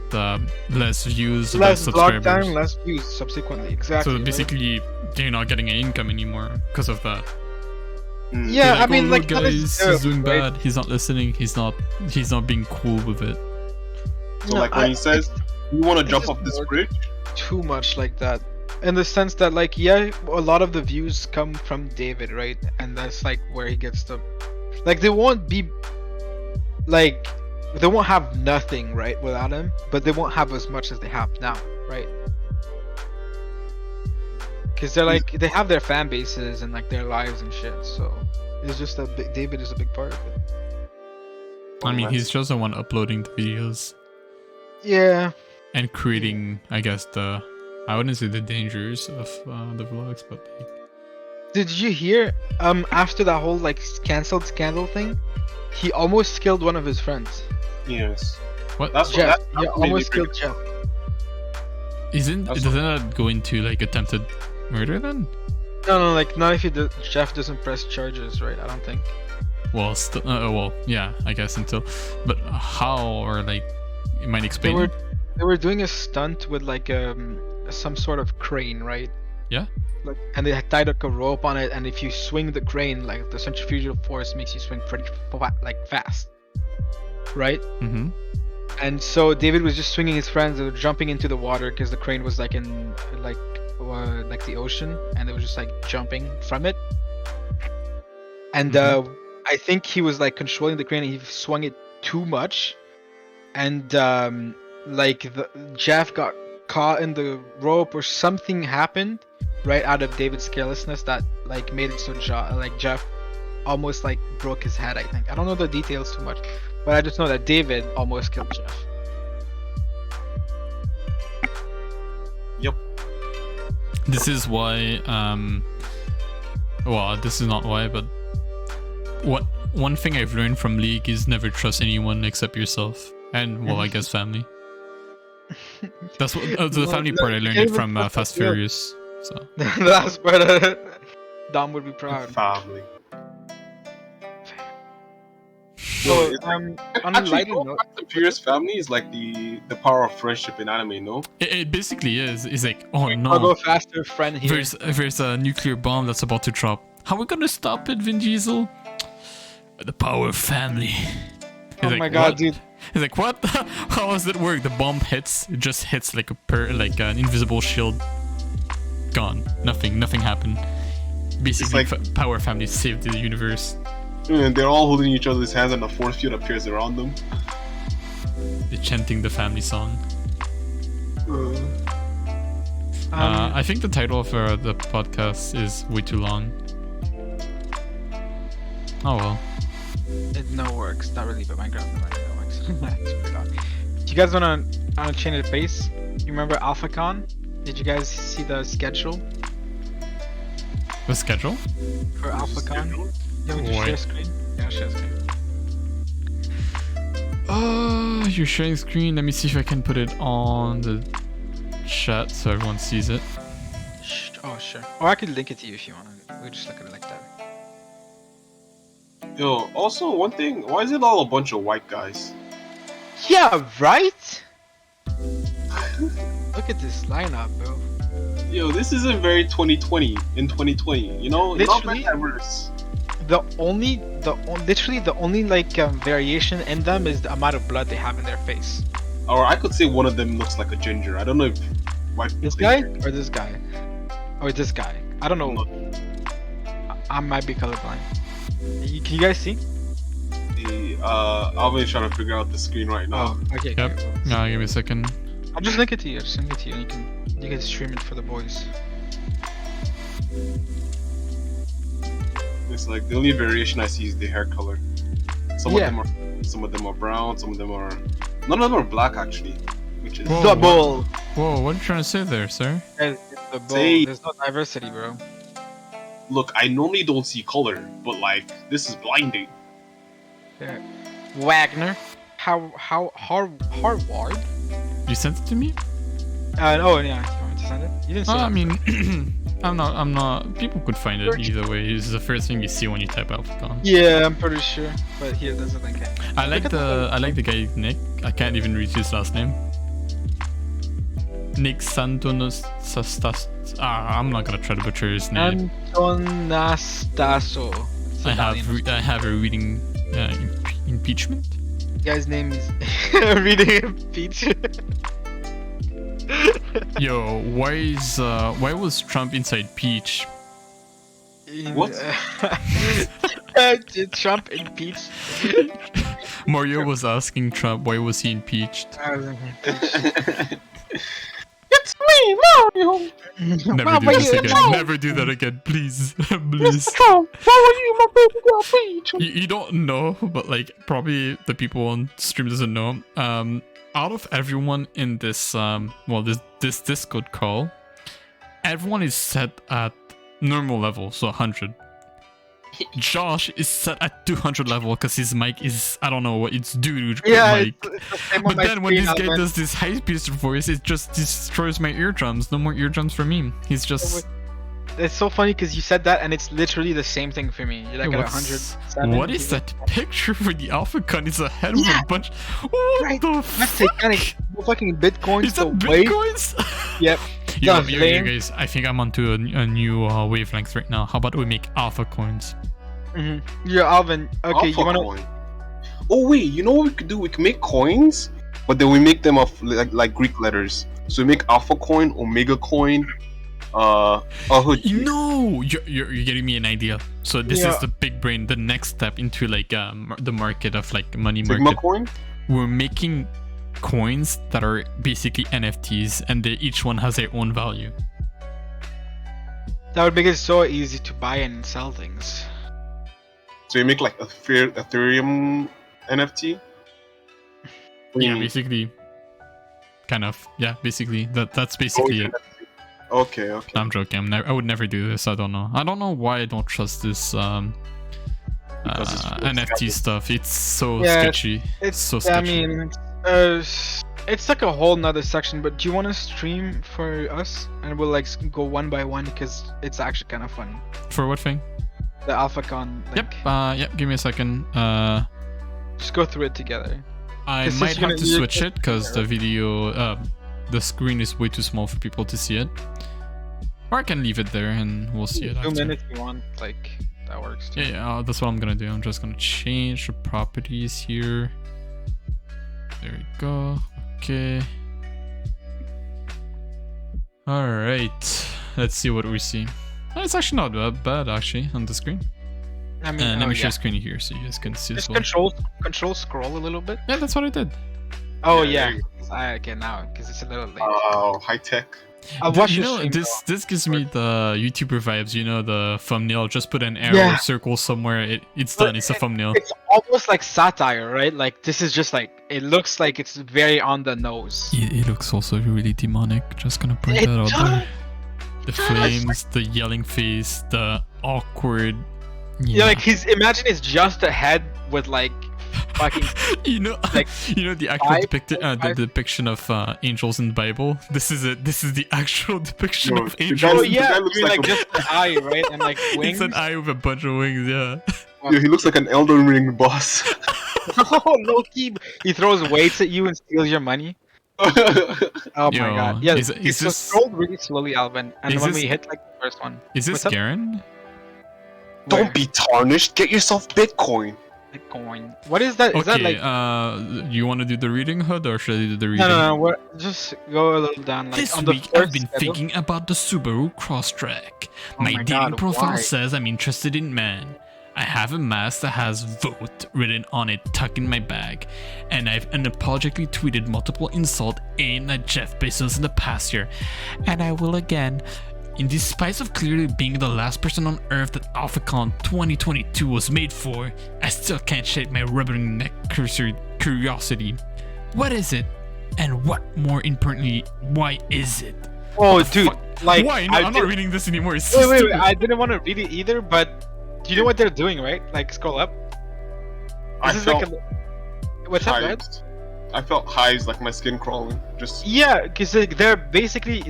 less views, Less less blog subscribers. time, less views subsequently. Exactly. So right? basically, they're not getting any income anymore because of that. Mm. Yeah, They're I mean, oh, like, look, that is guys, terrible, he's doing right? bad. He's not listening. He's not being cool with it. So like when he says, you want to it's jump just off this more- bridge? too much like that, in the sense that like, yeah, a lot of the views come from David, right? And that's like where he gets the, like, they won't be like, they won't have nothing, right, without him, but they won't have as much as they have now, right? Because they're like, they have their fan bases and like their lives and shit, so it's just a big, David is a big part of it. I mean, he's just the one uploading the videos Yeah. and creating, I guess, I wouldn't say the dangers of the vlogs, but like, Did you hear after that whole like cancelled scandal thing, he almost killed one of his friends. Yes. what That's Jeff. what Yeah, almost killed Jeff. doesn't that's that go into like attempted murder then? No, like not if Jeff doesn't press charges, right? I don't think. Well, well, yeah, I guess until, but how, or like, you might They explain. were they were doing a stunt with like some sort of crane, right? Yeah. Like, and they had tied like a rope on it, and if you swing the crane, like the centrifugal force makes you swing pretty fast, right? Mm-hmm. And so David was just swinging his friends. They were jumping into the water because the crane was like in like the ocean, and they were just like jumping from it. And I think he was like controlling the crane, and he swung it too much, and Jeff got caught in the rope or something happened, right, out of David's carelessness that like made it so Jeff almost like broke his head. I think, I don't know the details too much, but I just know that David almost killed Jeff. Yep. This is why, well, this is not why, but one thing I've learned from League is never trust anyone except yourself, and well, I guess family. That's what the family part. I learned it from Fast Furious. So The last part of it, Dom would be proud. Family. So, it's on a Actually, lighter no, note, Fast and Furious family is like the power of friendship in anime, no? it basically is. It's like, oh I'll no, go faster, friend here. there's a nuclear bomb that's about to drop. How are we gonna stop it, Vin Diesel? The power of family. He's Oh like, my god, "What?" dude. He's like, what? How does it work? The bomb hits. It just hits like an invisible shield. Gone. Nothing happened. Basically, like- power family saved the universe. And they're all holding each other's hands, and a force field appears around them. They're chanting the family song. Um, I think the title of the podcast is way too long. Oh well. It no works. Not really, but Minecraft no works. It's pretty long. Do you guys wanna change the pace? You remember AlphaCon? Did you guys see the schedule The schedule? for AlphaCon? Yeah, we just Why? share screen. Yeah, share screen. You're sharing screen. Let me see if I can put it on the chat so everyone sees it. Oh sure. Or I could link it to you if you want. We just look at it like that. Yo, also one thing, why is it all a bunch of white guys? Yeah, right. Look at this lineup, bro. Yo, this isn't very 2020 in 2020. You know, not very Literally- diverse. Literally the only like variation in them is the amount of blood they have in their face. Or I could say one of them looks like a ginger. I don't know if white people This say guy ginger. or this guy, or this guy. I don't know. I might be colorblind. Can you guys see? Alvin's trying to figure out the screen right now. Oh, okay. Yep. Okay, well, Nah, give me a second. I'll just link it to you. Just link it to you, and you can stream it for the boys. It's like the only variation I see is the hair color. Some Yeah. of them are brown. Some of them are. None of them are black actually, which is. Whoa. Double. Whoa, what are you trying to say there, sir? The bull. Say- There's no diversity, bro. Look, I normally don't see color, but like this is blinding. Yeah. Wagner. Harvard. You sent it to me? Oh yeah. You want me to send it? You didn't see I it. mean, I'm not. People could find it either way. It's the first thing you see when you type AlphaCon. Yeah, I'm pretty sure. But here, there's a link. I like the guy Nick. I can't even read his last name. Nick Santonos Sastas. I'm not gonna try to butcher his name. Antonastaso. It's I Italian. have a reading impeachment. The guy's name is reading Peach. Yo, why was Trump inside Peach? What? Did Trump impeached? Mario was asking Trump why was he impeached. It's me, Mario. Never do this again. Never do that again, please, please. Trump, why were you my baby girl Peach? You don't know, but like probably the people on stream doesn't know. Out of everyone in this this Discord call, everyone is set at normal level, so 100. Josh is set at 200 level because his mic is, I don't know what it's due to Yeah, mic. it's the same on But my then when screen, this guy Alvin. does this high-pitched voice, it just destroys my eardrums. No more eardrums for me. He's just. It's so funny because you said that and it's literally the same thing for me. You're like at What's- 107. What is that picture for the AlphaCon? It's a head with a bunch. What Right. the That's fuck? satanic. Fucking Bitcoins Is that the way. bitcoins? Yep. Yo, That's lame. guys, I think I'm onto a new wavelength right now. How about we make alpha coins? Yeah, Alvin. Okay, Alpha you wanna? coin. Oh wait, you know what we could do? We can make coins, but then we make them of like Greek letters. So we make Alpha coin, Omega coin, No, you're getting me an idea. So this Yeah. is the big brain, the next step into like the market of like money Sigma market. coin. We're making coins that are basically NFTs, and each one has their own value. That would make it so easy to buy and sell things. So you make like a Ethereum NFT. What do you Yeah, mean? basically. Kind of. Yeah, basically. That's basically it. Okay, okay. I'm joking. I would never do this. I don't know. I don't know why I don't trust this Because it's NFT sketchy. stuff. It's so Yeah, sketchy. It's so I sketchy. mean, it's like a whole nother section. But do you want to stream for us and we'll like go one by one because it's actually kind of funny. For what thing? The AlphaCon. Like, Yep. Yep. Give me a second. Just go through it together. I 'Cause might since you're have to gonna- switch it because the video, the screen is way too small for people to see it. Or I can leave it there and we'll see it 2 after. minutes you want, like that works too. Yeah, that's what I'm gonna do. I'm just gonna change the properties here. There we go. Okay. Alright. Let's see what we see. Oh, it's actually not that bad actually on the screen. I mean, And let me share screen here so you guys can see as just well. control scroll a little bit. Yeah, that's what I did. Oh Yeah, yeah. Okay, now because it's a little late. Oh, high tech. I'll watch You your know, stream, this gives me the YouTuber vibes. You know, the thumbnail. Just put an arrow Yeah. circle somewhere. It's But done. It's a thumbnail. It's almost like satire, right? Like this is just like it looks like it's very on the nose. It looks also really demonic. Just gonna point It that out does. there. The flames, the yelling face, the awkward. Yeah, like imagine it's just a head with like fucking you know, like you know the actual five- the depiction of angels in the Bible. This is it. This is the actual depiction No, of the angels. guy- oh the yeah, guy I looks mean, like like a- just an eye, right? And like wings. It's an eye with a bunch of wings. Yeah. Yeah, he looks like an Elden Ring boss. Oh, low key, he throws weights at you and steals your money. Oh Yo, my god. Yeah, is it's this- scrolled really slowly, Alvin. And is when this- we hit like the first one, Is this What's up? Garen? Don't be tarnished. Get yourself Bitcoin. Bitcoin. What is that? Is that Okay. like? You want to do the reading, Hood, or should I do the reading? No. What? Just go a little down. Like This on the week, first I've been schedule. thinking about the Subaru Crosstrek. Oh my my dating God, profile why? says I'm interested in men. I have a mask that has "vote" written on it tucked in my bag, and I've unapologetically tweeted multiple insults aimed at Jeff Bezos in the past year, and I will again. In despite of clearly being the last person on Earth that AlphaCon 2022 was made for, I still can't shake my rubbering neck curiosity. What is it? And what more importantly, why is it? Oh, dude. Fuck. Like, Why? No, I I'm did- not reading this anymore. It's Wait, so wait, wait. stupid. I didn't want to read it either, but do you know what they're doing, right? Like, scroll up. I This is felt like a. What's up, Ed? hives. I felt hives, like my skin crawling. Just Yeah, because they're basically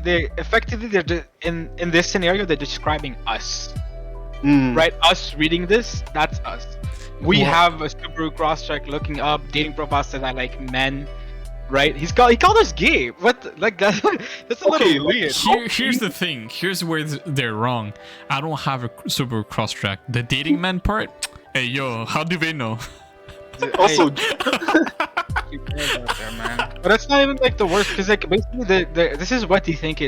in this scenario they're describing us, right? Us reading this, that's us. We Well- have a Subaru Crosstrek looking up dating profile says I like men, right? He called us gay. What like that? That's a Okay, little weird. Here's the thing. Here's where they're wrong. I don't have a Subaru Crosstrek. The dating man part. Hey yo, how do they know? also You guys out there, man. But that's not even like the worst, because like basically this is what they think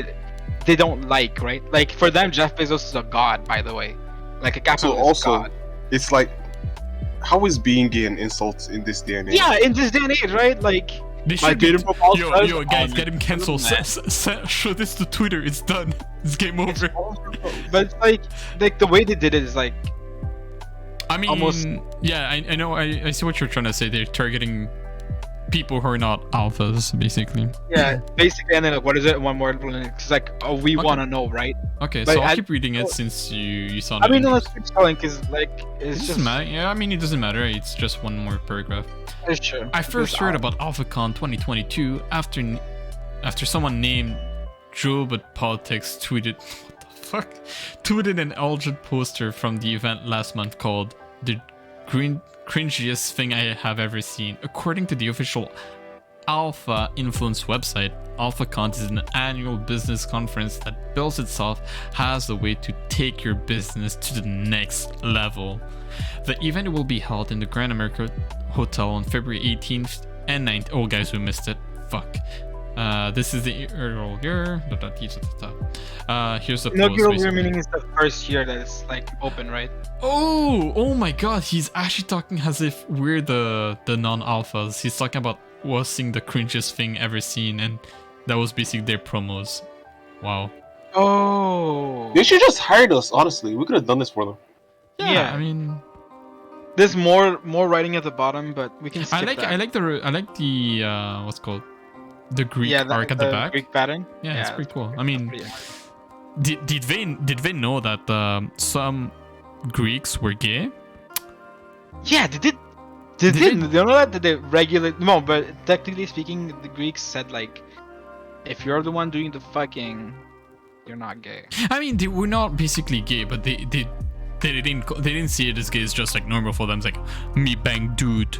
they don't like, right? Like for them, Jeff Bezos is a god, by the way, like a so capitalist also god. it's like, how is being gay an insult in this day and age? Yeah, in this day and age, right? Like They my should get, dating profile yo, says, yo, guys, oh, get him cancelled. man. Show this to Twitter. It's done. It's game over. But it's like the way they did it is like I mean, almost- yeah, I know. I see what you're trying to say. They're targeting people who are not alphas, basically. yeah, basically, and then like, what is it? One more, it's like, oh, we Okay. want to know, right? Okay, But so I'll I- keep reading it since you saw. I mean, it. no, let's keep scrolling because like It it's doesn't just matter. Yeah, I mean, it doesn't matter. It's just one more paragraph. it's true. I first heard about AlphaCon 2022 after someone named Joe but Politics tweeted what the fuck tweeted an alleged poster from the event last month called "The Cringiest Thing I Have Ever Seen." According to the official Alpha Influence website, AlphaCon is an annual business conference that bills itself as a way to take your business to the next level. The event will be held in the Grand America Hotel on February 18th and 9th. Oh, guys, we missed it. Fuck. This is the earlier. Here's the post. Inaugural year basically. meaning is the first year that it's like open, right? Oh my God! He's actually talking as if we're the non-alphas. He's talking about wasing the cringiest thing ever seen, and that was basically their promos. Wow. Oh, They should just hired us. Honestly, we could have done this for them. Yeah. I mean, there's more writing at the bottom, but we can skip I like the what's it called the Greek arc at the back. Greek pattern. Yeah, it's pretty cool. I mean, pretty hard. did they know that some Greeks were gay? Yeah, they did. They Did didn't. they? They don't know that they regulate. No, but technically speaking, the Greeks said like, if you're the one doing the fucking, you're not gay. I mean, they were not basically gay, but they didn't see it as gay. It's just like normal for them. It's like me bang dude.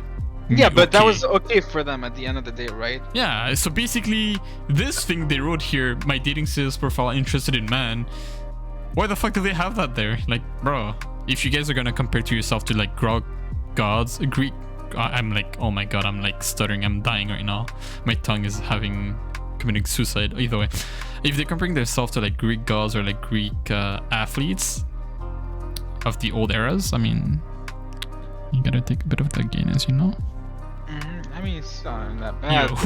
me Yeah, but that okay. was okay for them at the end of the day, right? Yeah, so basically, this thing they wrote here, my dating sales profile interested in man, Why the fuck do they have that there? Like, bro, if you guys are gonna compare to yourself to like gods, Greek, I'm like, oh my god, I'm like stuttering, I'm dying right now. My tongue is committing suicide. Either way, if they're comparing themselves to like Greek gods or like Greek athletes of the old eras, I mean, you gotta take a bit of that Guinness, you know. I mean, it's not that bad. Yo,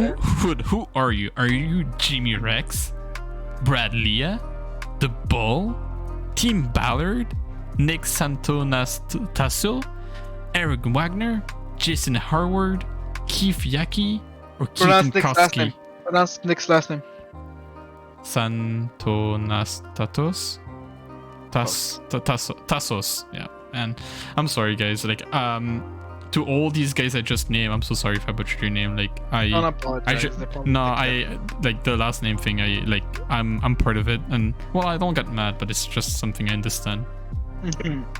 who are you? Are you Jimmy Rex, Brad Lea, The Bull, Tim Ballard, Nick Santonastasso, Eric Wagner, Jason Harward, Keith Yaki, or Keith Koski? Pronounce Nick's last name. Santonastatos? Tassos, yeah. And I'm sorry, guys. Like, to all these guys I just named, I'm so sorry if I butchered your name. Like, Don't apologize. like the last name thing. I'm part of it, and well, I don't get mad, but it's just something I understand.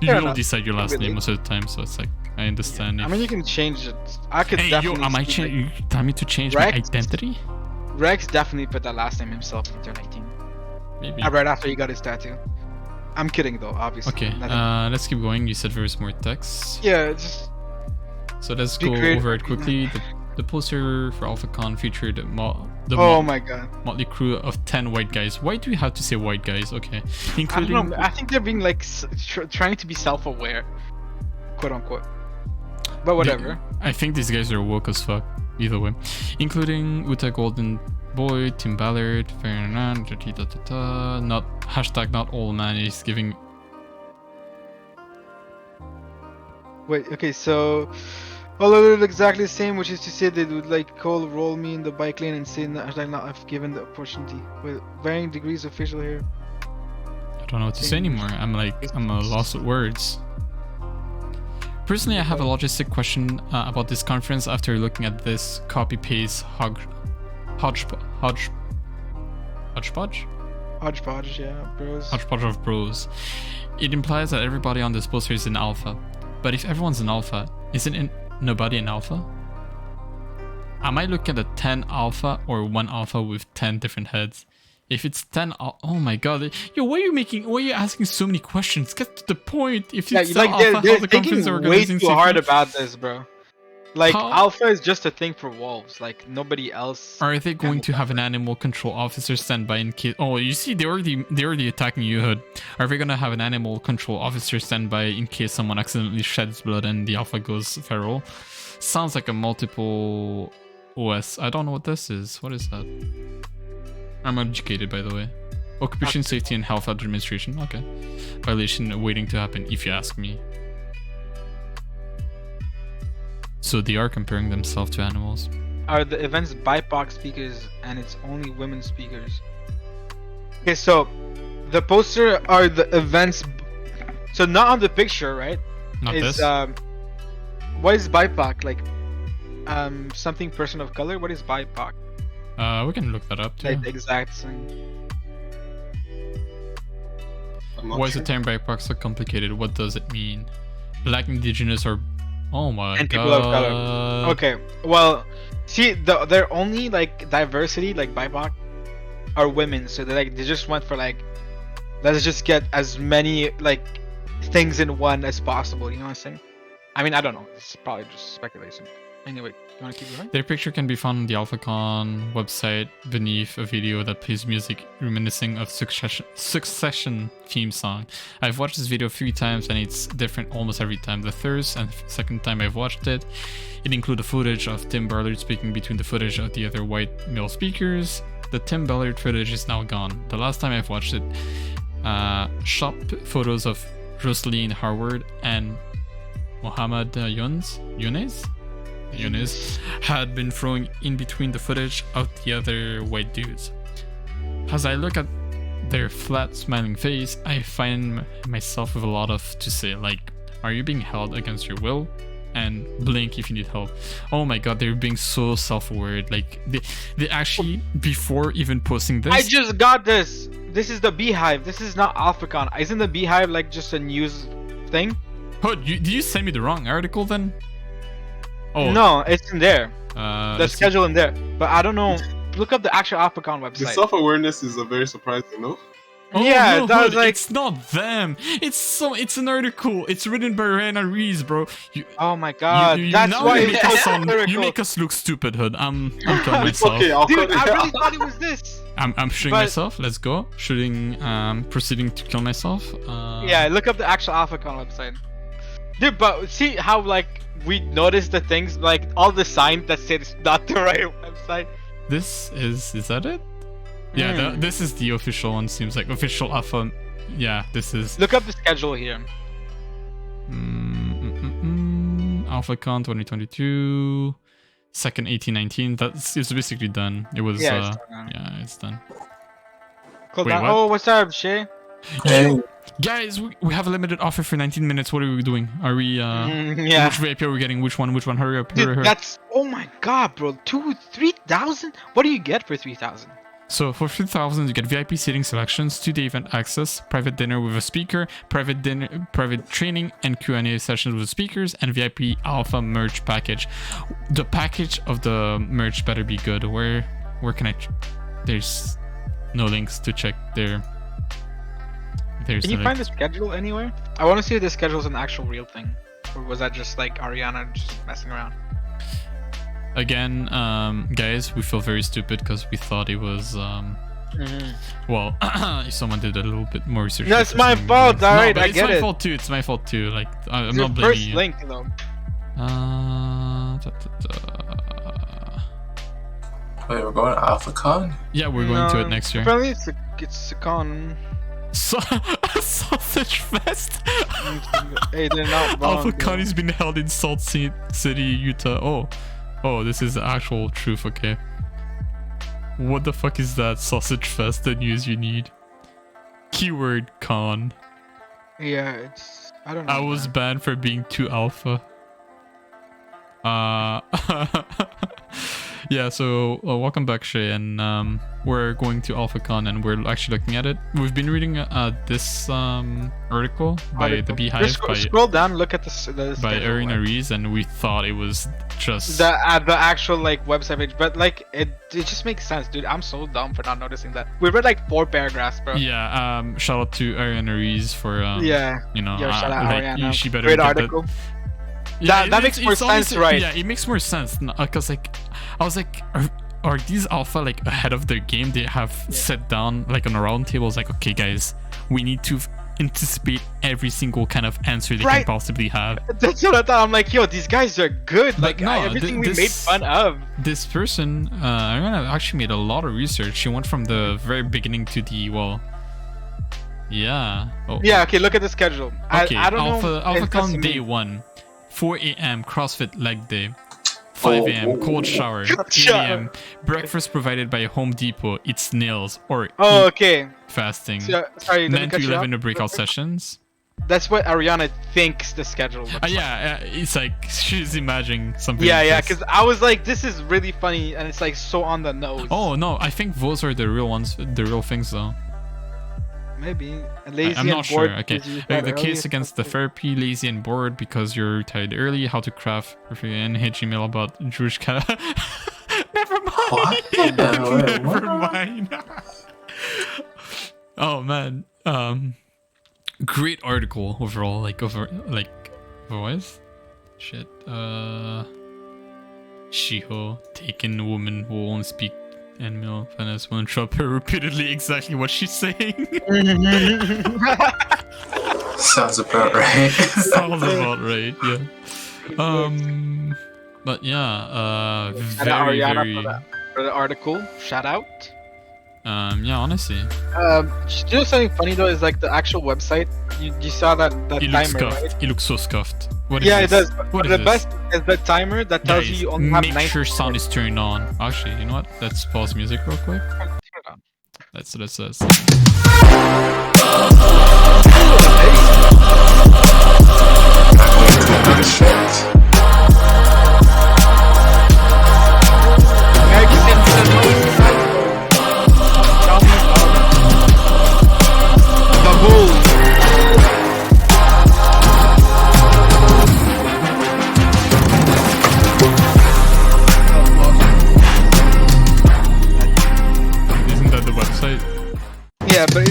You don't decide your last name most of the time, so it's like I understand. I mean, you can change it. I could definitely. Am I changing? You tell me to change my identity? Rex definitely put that last name himself in 2019. Maybe. Right after he got his tattoo. I'm kidding though, obviously. Okay. Let's keep going. You said there was more text. Yeah, just. So let's go over it quickly. The poster for AlphaCon featured my god, motley crew of 10 white guys. Why do you have to say white guys? Okay, including. I don't know. I think they're being like trying to be self-aware, quote unquote. But whatever. I think these guys are woke as fuck. Either way, including Uta Golden Boy, Tim Ballard, Ferdinand, not hashtag not all man is giving. Wait. Okay. So. All look exactly the same, which is to say they would like roll me in the bike lane and say that I not have given the opportunity with varying degrees of facial hair. I don't know what to say anymore. I'm a lost with words. Personally, I have a logistic question about this conference after looking at this copy-paste hodgepodge, yeah, bros. Hodgepodge of bros. It implies that everybody on this poster is in alpha. But if everyone's in alpha, isn't nobody in alpha? Am I looking at a 10 alpha or 1 alpha with 10 different heads? If it's 10, oh my god, yo, why are you asking so many questions? Get to the point. If it's like alpha, they're how the thinking conference way organizing too hard about this, bro. Like alpha is just a thing for wolves. Like nobody else. Are they going to have an animal control officer stand by in case? Oh, you see, they're already attacking you, Hood. Are they gonna have an animal control officer stand by in case someone accidentally sheds blood and the alpha goes feral? Sounds like a multiple OS. I don't know what this is. What is that? I'm educated, by the way. Occupation Safety and Health Administration. Okay. Violation waiting to happen, if you ask me. So they are comparing themselves to animals. Are the events BIPOC speakers and it's only women speakers? Okay, so the poster are the events. So not on the picture, right? Not this. What is BIPOC? Like, something person of color. What is BIPOC? We can look that up too. Like the exact thing. Why is the term BIPOC so complicated? What does it mean? Black, Indigenous, or oh my and god. People of color. Okay, well, see, their only like diversity, like BIPOC, are women. So they just went for like, let's just get as many like things in one as possible. You know what I'm saying? I mean, I don't know. It's probably just speculation. Anyway, you want to keep going? Their picture can be found on the AlphaCon website beneath a video that plays music reminiscing of Succession theme song. I've watched this video 3 times and it's different almost every time. The third and second time I've watched it, it included footage of Tim Ballard speaking between the footage of the other white male speakers. The Tim Ballard footage is now gone. The last time I've watched it, shop photos of Rosaline Harward and Mohammed Younes had been thrown in between the footage of the other white dudes. As I look at their flat smiling face, I find myself with a lot to say, like, are you being held against your will? And blink if you need help. Oh my god, they're being so self-aware. Like, they actually, before even posting this... I just got this! This is the Beehive. This is not AlphaCon. Isn't the Beehive like just a news thing? Oh, did you send me the wrong article then? Oh. No, it's in there. The schedule in there. But I don't know. Look up the actual AlphaCon website. The self-awareness is a very surprising, no? Oh, Yeah, no, that was Hood, like. it's not them. It's an article. It's written by Rihanna Reese, bro. Oh my god, You that's now why you it's make so us sound, you satirical. make us look stupid, Hood. I'm killing myself. Okay, I'll Dude, cut it I really out. thought it was this. I'm shooting But- myself. Let's go. Shooting. Proceeding to kill myself. Yeah, look up the actual AlphaCon website. Dude, but see how like we noticed the things like all the signs that said it's not the right website. This is that it? Yeah, this is the official one. Seems like official alpha. Yeah, this is. Look up the schedule here. AlphaCon 2022, second 1819. It's basically done. It was. Yeah, it's done. Yeah, it's done. Cool Wait, down. what? Oh, what's up, Shay? Hey, Guys, we have a limited offer for 19 minutes. What are we doing? Are we? Yeah. Which VIP are we getting? Which one? Which one? Hurry up! Dude, Hurry up! that's oh my god, bro. 3,000? What do you get for 3,000? So for 3,000, you get VIP seating selections, 2-day event access, private dinner with a speaker, private training and Q&A sessions with speakers, and VIP alpha merch package. The package of the merch better be good. Where can I? There's no links to check there. There's Can you no find the links. schedule anywhere? I want to see if the schedule is an actual real thing, or was that just like Ariana just messing around? Again, guys, we feel very stupid because we thought it was. Well, someone did a little bit more research. No, it's for my something. fault, No, alright, but I it's get my it. fault too. It's my fault too. Like I'm It's not your blaming first you. link, though. wait, we're going to AlphaCon? Yeah, we're going to it next year. Apparently, it's a con. Sausage Fest. Hey, they're not wrong. AlphaCon has been held in Salt City, Utah. Oh, this is the actual truth. Okay. What the fuck is that? Sausage Fest? The news you need. Keyword con. Yeah, it's. I don't know. I was man. banned for being too alpha. Yeah, so welcome back, Shay, and we're going to AlphaCon, and we're actually looking at it. We've been reading this article by the Beehive Just scroll down, look at the by schedule, Arena like, Reese, and we thought it was just the actual like website page, but like it just makes sense, dude. I'm so dumb for not noticing that. We read like 4 paragraphs, bro. yeah. Shout out to Arena Reese for Yeah. you know, Yo, shout out like, Ariana. she better Great get that- article. Yeah, That makes more it's sense, honestly- right? Yeah, it makes more sense because like I was like, are these alpha like ahead of their game? They have sat down like on a round table. It's like, okay, guys, we need to anticipate every single kind of answer they can Right. possibly have. That's what I thought. I'm like, yo, these guys are good. Like no, everything we this- made fun of. This person, Ariana, actually made a lot of research. She went from the very beginning to the yeah. Oh, Yeah. Okay. Look at the schedule. Okay, I don't know. AlphaCon day 1, 4 a.m. CrossFit leg day. 5 a.m. cold shower. 8 a.m. breakfast provided by Home Depot. Eat snails or Oh, eat okay. fasting. So, sorry, let me 9 cut to you 11 off. the breakout sessions. That's what Ariana thinks the schedule looks like. Yeah, it's like she's imagining something. Yeah, like yeah, this. because I was like, this is really funny, and it's like so on the nose. Oh no, I think those are the real ones, the real things though. Maybe. Lazy I'm not and sure. bored Okay, because you like start the early. case against the therapy, lazy and bored because you're tired early. How to craft and hit Gmail about Jewish cat. Never mind. What? Wait, Never what? mind. Oh man, great article overall. Otherwise, shit. Shiho taken woman who won't speak and male feminist will interrupt her repeatedly. Exactly what she's saying. Sounds about right. Sounds about right. Yeah. But yeah. Shout out Very Ariana very. for the article. Shout out. Yeah. Honestly, You know something funny though is like the actual website. You saw that it looks timer, scuffed. right? It looks so scuffed. What is Yeah, it this? does. What But is the this? best is the timer that tells Guys, you you only have make 90 sure sound is turned on. Actually, you know what? Let's pause music real quick. Let's. The bull. Isn't that the website? Yeah, but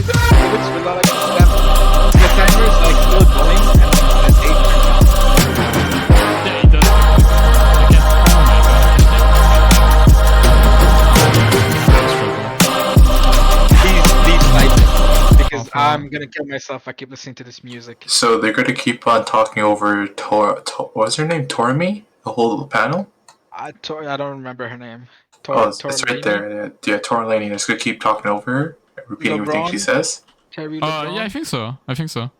I'm gonna kill myself if I keep listening to this music. So they're gonna keep on talking over what's her name? Tormi? The whole panel? I don't remember her name. It's right there. Yeah, Torlani. They're just gonna keep talking over her, repeating everything she LeBron? says. Terry LeBron. Yeah, I think so. I think so.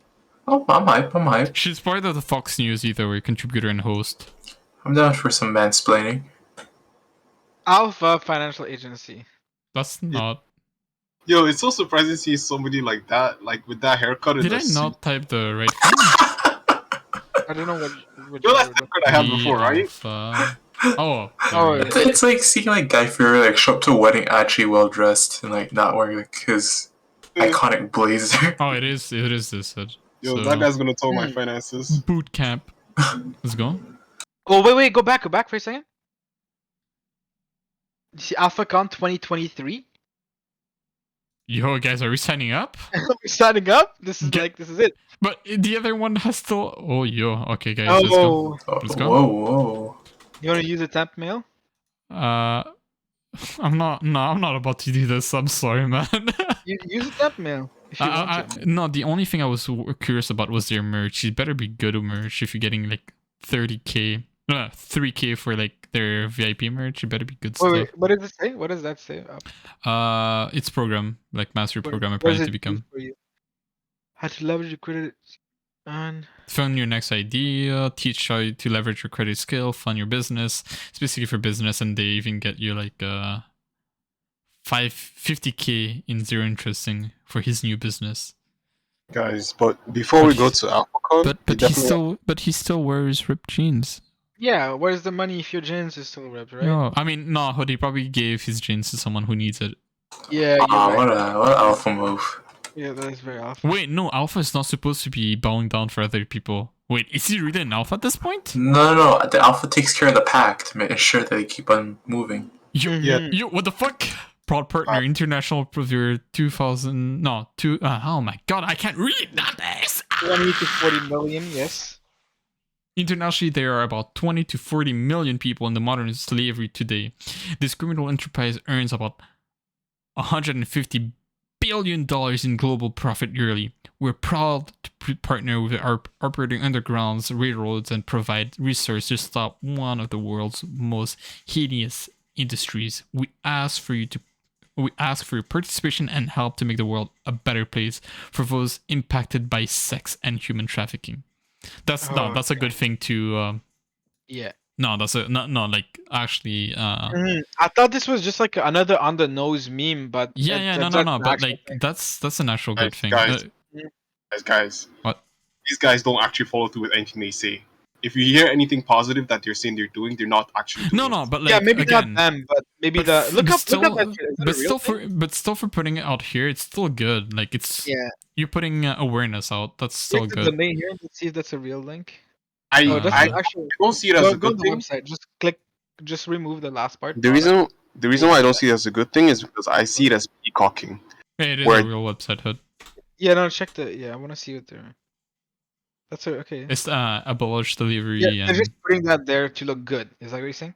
Oh, I'm hype. I'm hype. She's part of the Fox News either way, contributor and host. I'm down for some mansplaining. Alpha Financial Agency. That's not. Yo, it's so surprising to see somebody like that, like with that haircut. Did in I a suit. not type the right thing? I don't know what. Yo, that's the haircut I had before, right? Alpha. Oh. Oh, there we go. It's like seeing like Guy Fieri like show up to a wedding actually well dressed and like not wearing like his iconic blazer. Oh, it is this head. Yo, So, that guy's gonna toll my finances. boot camp. Let's go. Oh wait, go back for a second. You see AlphaCon 2023. Yo, guys, are we signing up? We're signing up. This is it. But the other one has still. Oh, yo. Okay, guys, let's go. Oh, Let's go. Whoa. you want to use a temp mail? I'm not about to do this. I'm sorry, man. You use a temp mail if you want to. No, the only thing I was curious about was their merch. It better be good merch if you're getting like 30K, 3K for like their VIP merch. It better be good stuff. Wait, what does it say? What does that say? It's program, like master program What does apparently it to become. do for you? How to leverage your credit and Fund your next idea, teach how to leverage your credit skill, fund your business. It's basically for business, and they even get you like 50K in zero interesting for his new business. Guys, but before we go to AlphaCon, But he still wears ripped jeans. yeah, where's the money if your jeans is still ripped, right? No, I mean no, he probably gave his jeans to someone who needs it. Yeah, you're right. What a alpha move. Yeah, that is very awful. Wait, no, Alpha is not supposed to be bowing down for other people. Wait, is he really an Alpha at this point? No. The alpha takes care of the pack to make sure that they keep on moving. You, what the fuck? Proud partner, international provider, 2000. No, two. Oh my god, I can't read that. 20 to 40 million, yes. Internationally, there are about 20 to 40 million people in the modern slavery today. This criminal enterprise earns about $150 billion in global profit yearly. We're proud to partner with our operating undergrounds, railroads, and provide research to stop one of the world's most hideous industries. We ask for your participation and help to make the world a better place for those impacted by sex and human trafficking. That's a good thing to. Yeah. No, that's like actually. I thought this was just like another on the nose meme, but No. But like that's an actual good thing. Guys. What? These guys don't actually follow through with anything they say. If you hear anything positive that they're saying they're doing, they're not actually doing No, it. but like yeah, maybe again, not them, but maybe look up that shit. Is that a real thing? but still for putting it out here, it's still good. Like it's you're putting awareness out. That's still Click good. the link here. Let's see if that's a real link. I Actually, don't see it as a go good to the thing. website. Just remove the last part. The reason why I don't see it as a good thing is because I see it as peacocking. Hey, it is a real website, Hood. Yeah, no, check the. Yeah, I want to see what they're. That's okay. It's abolish delivery. Yeah, they're just putting that there to look good. Is that what you're saying?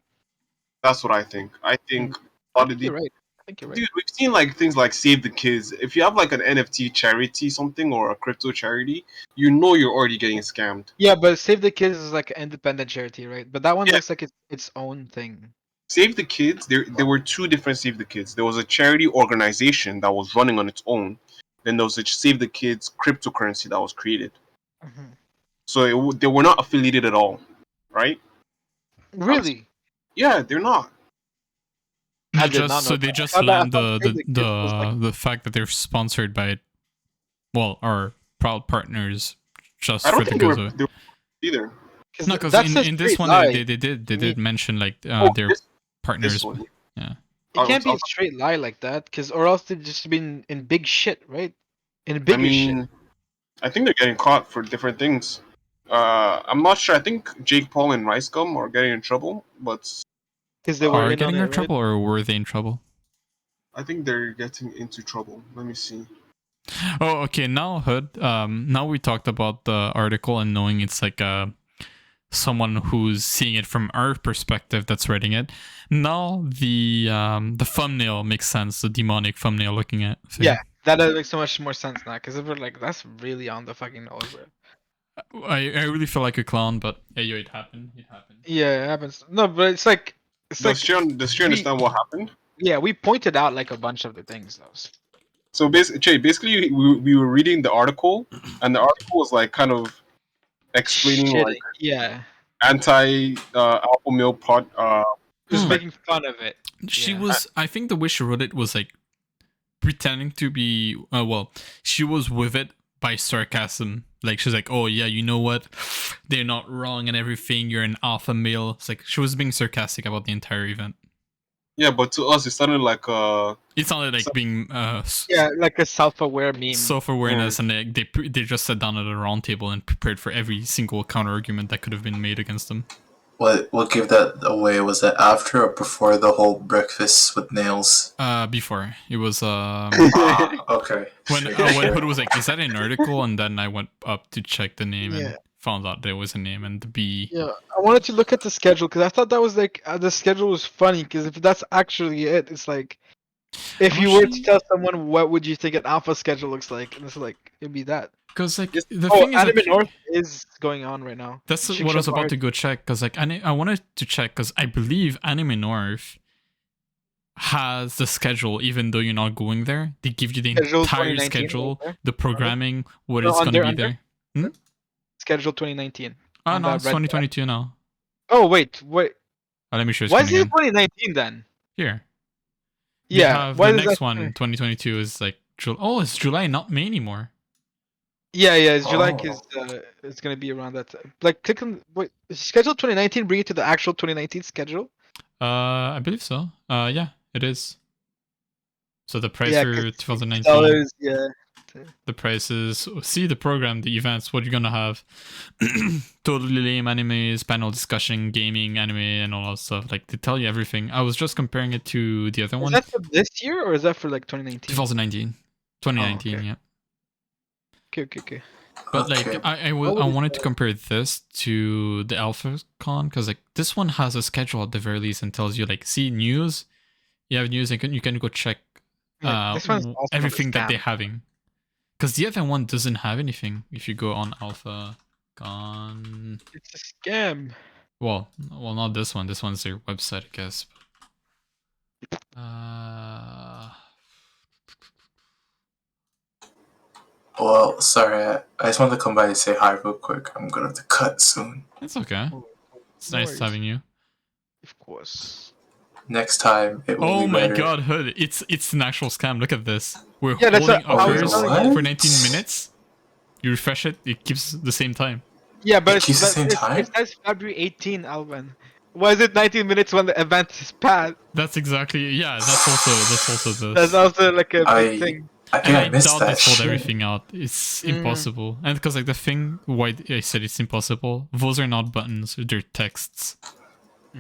That's what I think. I think a lot of You're right. I think you're right. Dude, we've seen like things like Save the Kids. If you have like an NFT charity something or a crypto charity, you know you're already getting scammed. Yeah, but Save the Kids is like an independent charity, right? But that one looks like it's its own thing. Save the Kids, there were two different Save the Kids. There was a charity organization that was running on its own. Then there was a Save the Kids cryptocurrency that was created. Mm-hmm. So they were not affiliated at all, right? Really? Yeah, they're not. They just land the fact that they're sponsored by, our proud partners just I don't for the think goods of it. they were either. No, because in this one they did mention like their partners. This one. Yeah. It can't be a straight lie like that, or else they'd just been in big shit, right? In bigger shit. I think they're getting caught for different things. I'm not sure. I think Jake Paul and Rice Gum are getting in trouble, but because they were getting in trouble, or were they in trouble? I think they're getting into trouble. Let me see. Oh, okay. Now, Hood. Now we talked about the article and knowing it's like someone who's seeing it from our perspective that's writing it. Now the thumbnail makes sense. The demonic thumbnail looking at. Yeah, That makes so much more sense now, because we're like, that's really on the fucking nose, bro. I really feel like a clown, but hey, yo, it happened. It happened. Yeah, it happens. No, but it's like Does she understand what happened? yeah, we pointed out like a bunch of the things though. So basically, we were reading the article, and the article was like kind of explaining Shitting. like Yeah, anti alpha male just Hmm. making fun of it. She Yeah. was. I think the way she wrote it was like pretending to be. Well, she was with it by sarcasm. Like she's like, "Oh yeah, you know what? They're not wrong and everything. You're an alpha male." It's like she was being sarcastic about the entire event. Yeah, but to us it sounded like It sounded like being Yeah, like a self-aware meme. self-awareness, and they just sat down at a round table and prepared for every single counter argument that could have been made against them. What gave that away? Was that after or before the whole breakfast with nails? Before it was Okay. when Sure. Hood was like, "Is that an article?" And then I went up to check the name Yeah. and found out there was a name and the B. Yeah, I wanted to look at the schedule because I thought that was like the schedule was funny because if that's actually it, it's like if you were to Actually- tell someone what would you think an alpha schedule looks like, and it's like it'd be that. Because like Yes. the Oh, thing is, Anime like, North is going on right now. that's Chick what I was Shop about Art. to go check. Because like I wanted to check because I believe Anime North has the schedule, even though you're not going there. They give you the Schedule entire 2019 schedule, right there. the programming, what No, is going to be under? there. Schedule 2019. Oh on no, that it's red 2022 now. Oh wait. Let me show you Why screen is it again. 2019 then? Here. They Yeah. have Why the is next that? one, 2022 is like oh, it's July, not May anymore. Yeah, it's July Oh. because it's gonna be around that time. Like click on wait, schedule 2019 bring you to the actual 2019 schedule. I believe so. Yeah, it is. So the price Yeah, for 2019. dollars. Yeah. The prices. See the program, the events, what you're gonna have. Totally lame animes, panel discussion, gaming, anime, and all that stuff. Like they tell you everything. I was just comparing it to the other Is one. that for this year or is that for like 2019? 2019. 2019, okay. yeah. Okay. But Okay. like I wanted to compare this to the AlphaCon because like this one has a schedule at the very least and tells you like see news. You have news and you can go check Yeah, this one's also everything that scam. they're having. Because the other one doesn't have anything. If you go on AlphaCon, It's a scam. well, not this one. This one's their website, I guess. Well, sorry, I just wanted to come by and say hi real quick. I'm gonna have to cut soon. It's okay. It's No nice worries. having you. Of course. Next time, it will Oh be my better. god, Hood! It's an actual scam. Look at this. We're Yeah, that's holding what I was offers telling you. for 19 minutes. You refresh it, it keeps the same time. Yeah, but It keeps the same time? it says February 18, Alvin. Why is it 19 minutes when the event is past? That's exactly That's also this. That's also like a big I thing. I think And I I missed doubt they that sold shit. everything out. It's Mm. impossible. And because like the thing why I said it's impossible, those are not buttons, they're texts.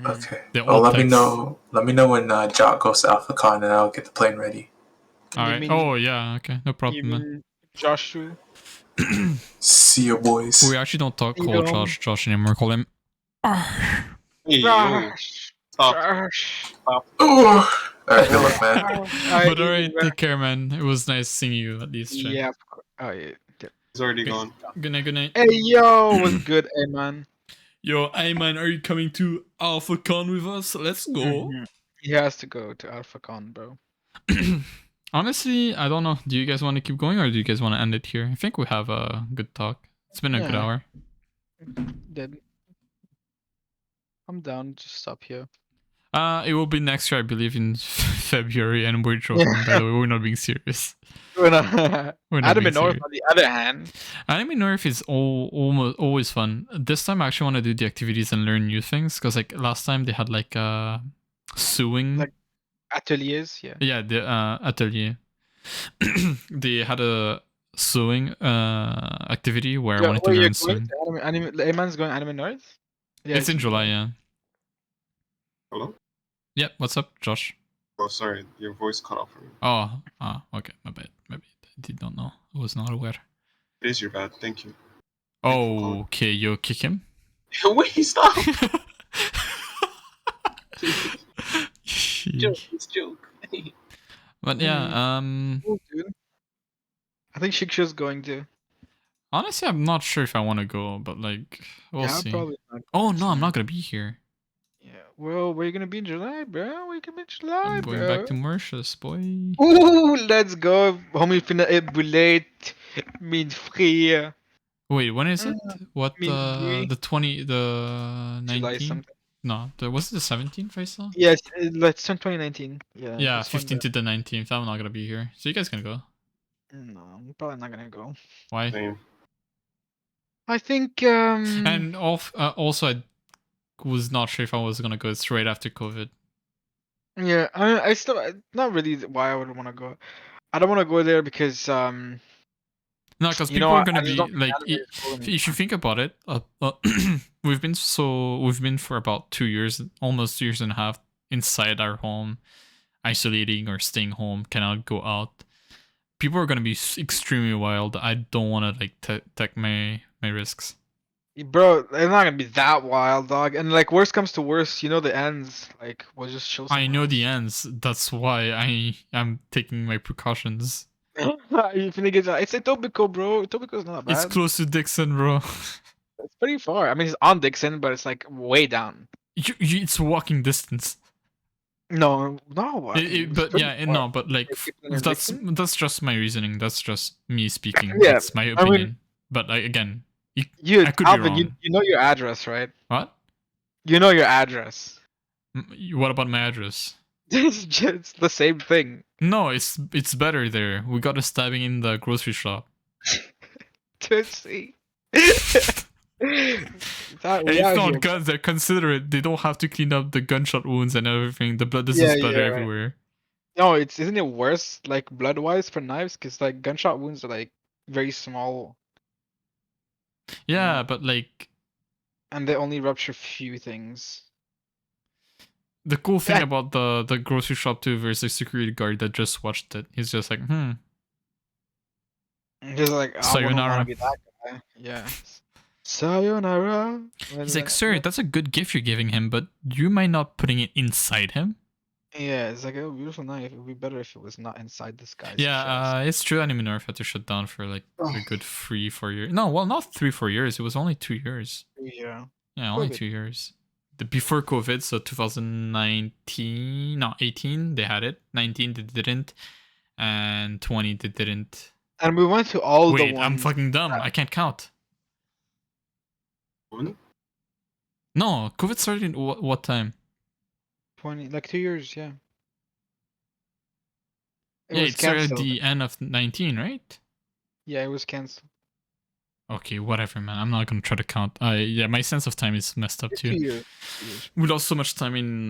Okay. They're Well, all let me text. know. Let me know when Jock goes to AlphaCon, and I'll get the plane ready. Alright. Oh yeah, okay, no You problem. Man. mean Joshua? See you, boys. We actually don't call You know. Josh anymore. Call him. hey, yo, Josh. stop. Josh. All right, good luck, man. But alright, take care, man. It was nice seeing you at least. Jay. Yeah, of course. Oh yeah. He's already Okay. gone. Good night. Good night. Hey yo, what's good, hey man? Yo, hey man, are you coming to AlphaCon with us? Let's go. Mhm. He has to go to AlphaCon, bro. Honestly, I don't know. Do you guys want to keep going or do you guys want to end it here? I think we have a good talk. It's been a good Yeah. hour. Dead. I'm down. Just stop here. It will be next year, I believe, in February, and we're joking. By the way, we're not being serious. We're not. We're not Anime being North, serious. on the other hand. Anime North is almost always fun. This time, I actually want to do the activities and learn new things because, like, last time they had like sewing. Like- Ateliers, yeah. Yeah, the atelier. They had a sewing activity where I wanted to learn sewing. Ayman's going Anime North? Yeah, It's in July, yeah. Hello? Yeah, what's up, Josh? Oh, sorry, your voice cut off for me. Oh, okay, my bad. Maybe I did not know. I was not aware. It is your bad, thank you. Oh, okay, you kick him? Wait, stop! Sheesh. Joke, it's joke. But yeah, Cool, dude. I think Shiksha's going to. Honestly, I'm not sure if I want to go, but like we'll Yeah, see. probably not. Oh no, I'm not gonna be here. Yeah. Well, we're gonna be in July, bro. We're gonna be in July, I'm going bro. back to Mauritius, boy. Ooh, let's go. Homie finna ebulate. Min free. Wait, when is it? What Min free. the 20 the July 19th? something. No, was it the 17th I saw? Yes, let's turn 2019. Yeah, Yeah, that's when 15th to the 19th. I'm not gonna be here. So you guys can go. No, I'm probably not gonna go. Why? Same. I think And also I was not sure if I was gonna go. It's right after COVID. yeah, I still not really why I would want to go. I don't want to go there because No, because you people know are I gonna just don't be think like, anime is cool if you anymore. think about it, we've been for about 2 years, almost 2 years and a half inside our home, isolating or staying home, cannot go out. People are gonna be extremely wild. I don't want to like take my risks. Bro, it's not gonna be that wild, dog. And like worst comes to worst, you know the ends. Like we'll just chill I somewhere know the else. ends. That's why I am taking my precautions. You finna get it's Etobicoke, bro. Etobicoke's not It's bad. close to Dixon, bro. It's pretty far. I mean, it's on Dixon, but it's like way down. It's walking distance. No, it's But pretty yeah, far. no, but like Like, people in Dixon? that's just my reasoning. That's just me speaking. Yeah, It's my I mean, opinion. But again, you, I could be Alvin, you wrong. you know your address, right? What? You know your address. What about my address? It's just the same thing. No, it's better there. We got a stabbing in the grocery shop. To see. And it's not guns. They're considerate. They don't have to clean up the gunshot wounds and everything. The blood doesn't Yeah, splatter yeah, right. everywhere. No, isn't it worse like blood wise for knives? Because like gunshot wounds are like very small. Yeah, know? but like And they only rupture few things. the cool thing Yeah. about the grocery shop too, there's a security guard that just watched it. He's just like, Just like I wouldn't want sayonara. to be that guy. Yeah. Sayonara. He's like, sir, that's a good gift you're giving him, but do you mind not putting it inside him? Yeah, it's like a beautiful knife. It would be better if it was not inside this guy's chest. Yeah, it's true. Anime Nerf had to shut down for like a good 3-4 years. No, well, not 3-4 years. It was only 2 years. Yeah. Yeah, only COVID. 2 years. Before COVID, so 2019, no, 18, they had it. 19, they didn't. And 20, they didn't. And we went to all the Wait, ones. I'm fucking dumb. I can't count. When? No, COVID started in what time? 20, like 2 years, yeah. Yeah, was it started at canceled. the end of 19, right? Yeah, it was canceled. Okay, whatever, man. I'm not gonna try to count. Yeah, my sense of time is messed up 2 too. years. We lost so much time in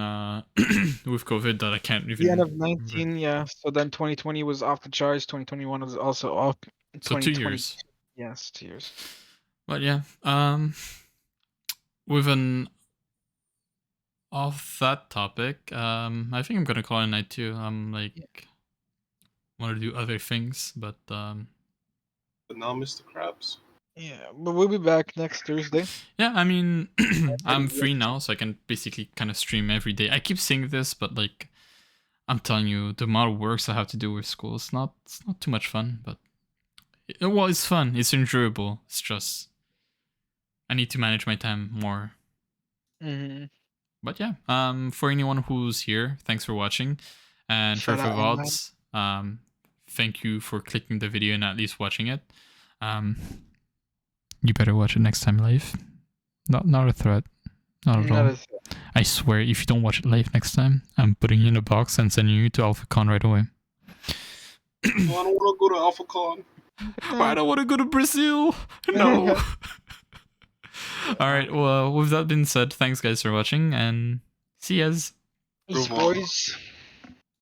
with COVID that I can't even. The end of remember. 19, yeah. So then 2020 was off the charts. 2021 was also off. So 2 years. Yes, 2 years. But yeah, with an off that topic, I think I'm gonna call it a night too. I'm like want to do other things, but But now, Mr. Krabs. Yeah, but we'll be back next Thursday. yeah, I mean, I'm free now, so I can basically kind of stream every day. I keep saying this, but like, I'm telling you, the amount of works I have to do with school, it's not too much fun, but well, it's fun, it's enjoyable. It's just I need to manage my time more. Mm-hmm. But yeah, for anyone who's here, thanks for watching, and Shout for out VODs, thank you for clicking the video and at least watching it. You better watch it next time live. Not a threat. Not at all. I swear, if you don't watch it live next time, I'm putting you in a box and sending you to AlphaCon right away. I don't want to go to AlphaCon. I don't want to go to Brazil. No. All right. Well, with that being said, thanks guys for watching and see yas. Peace, boys.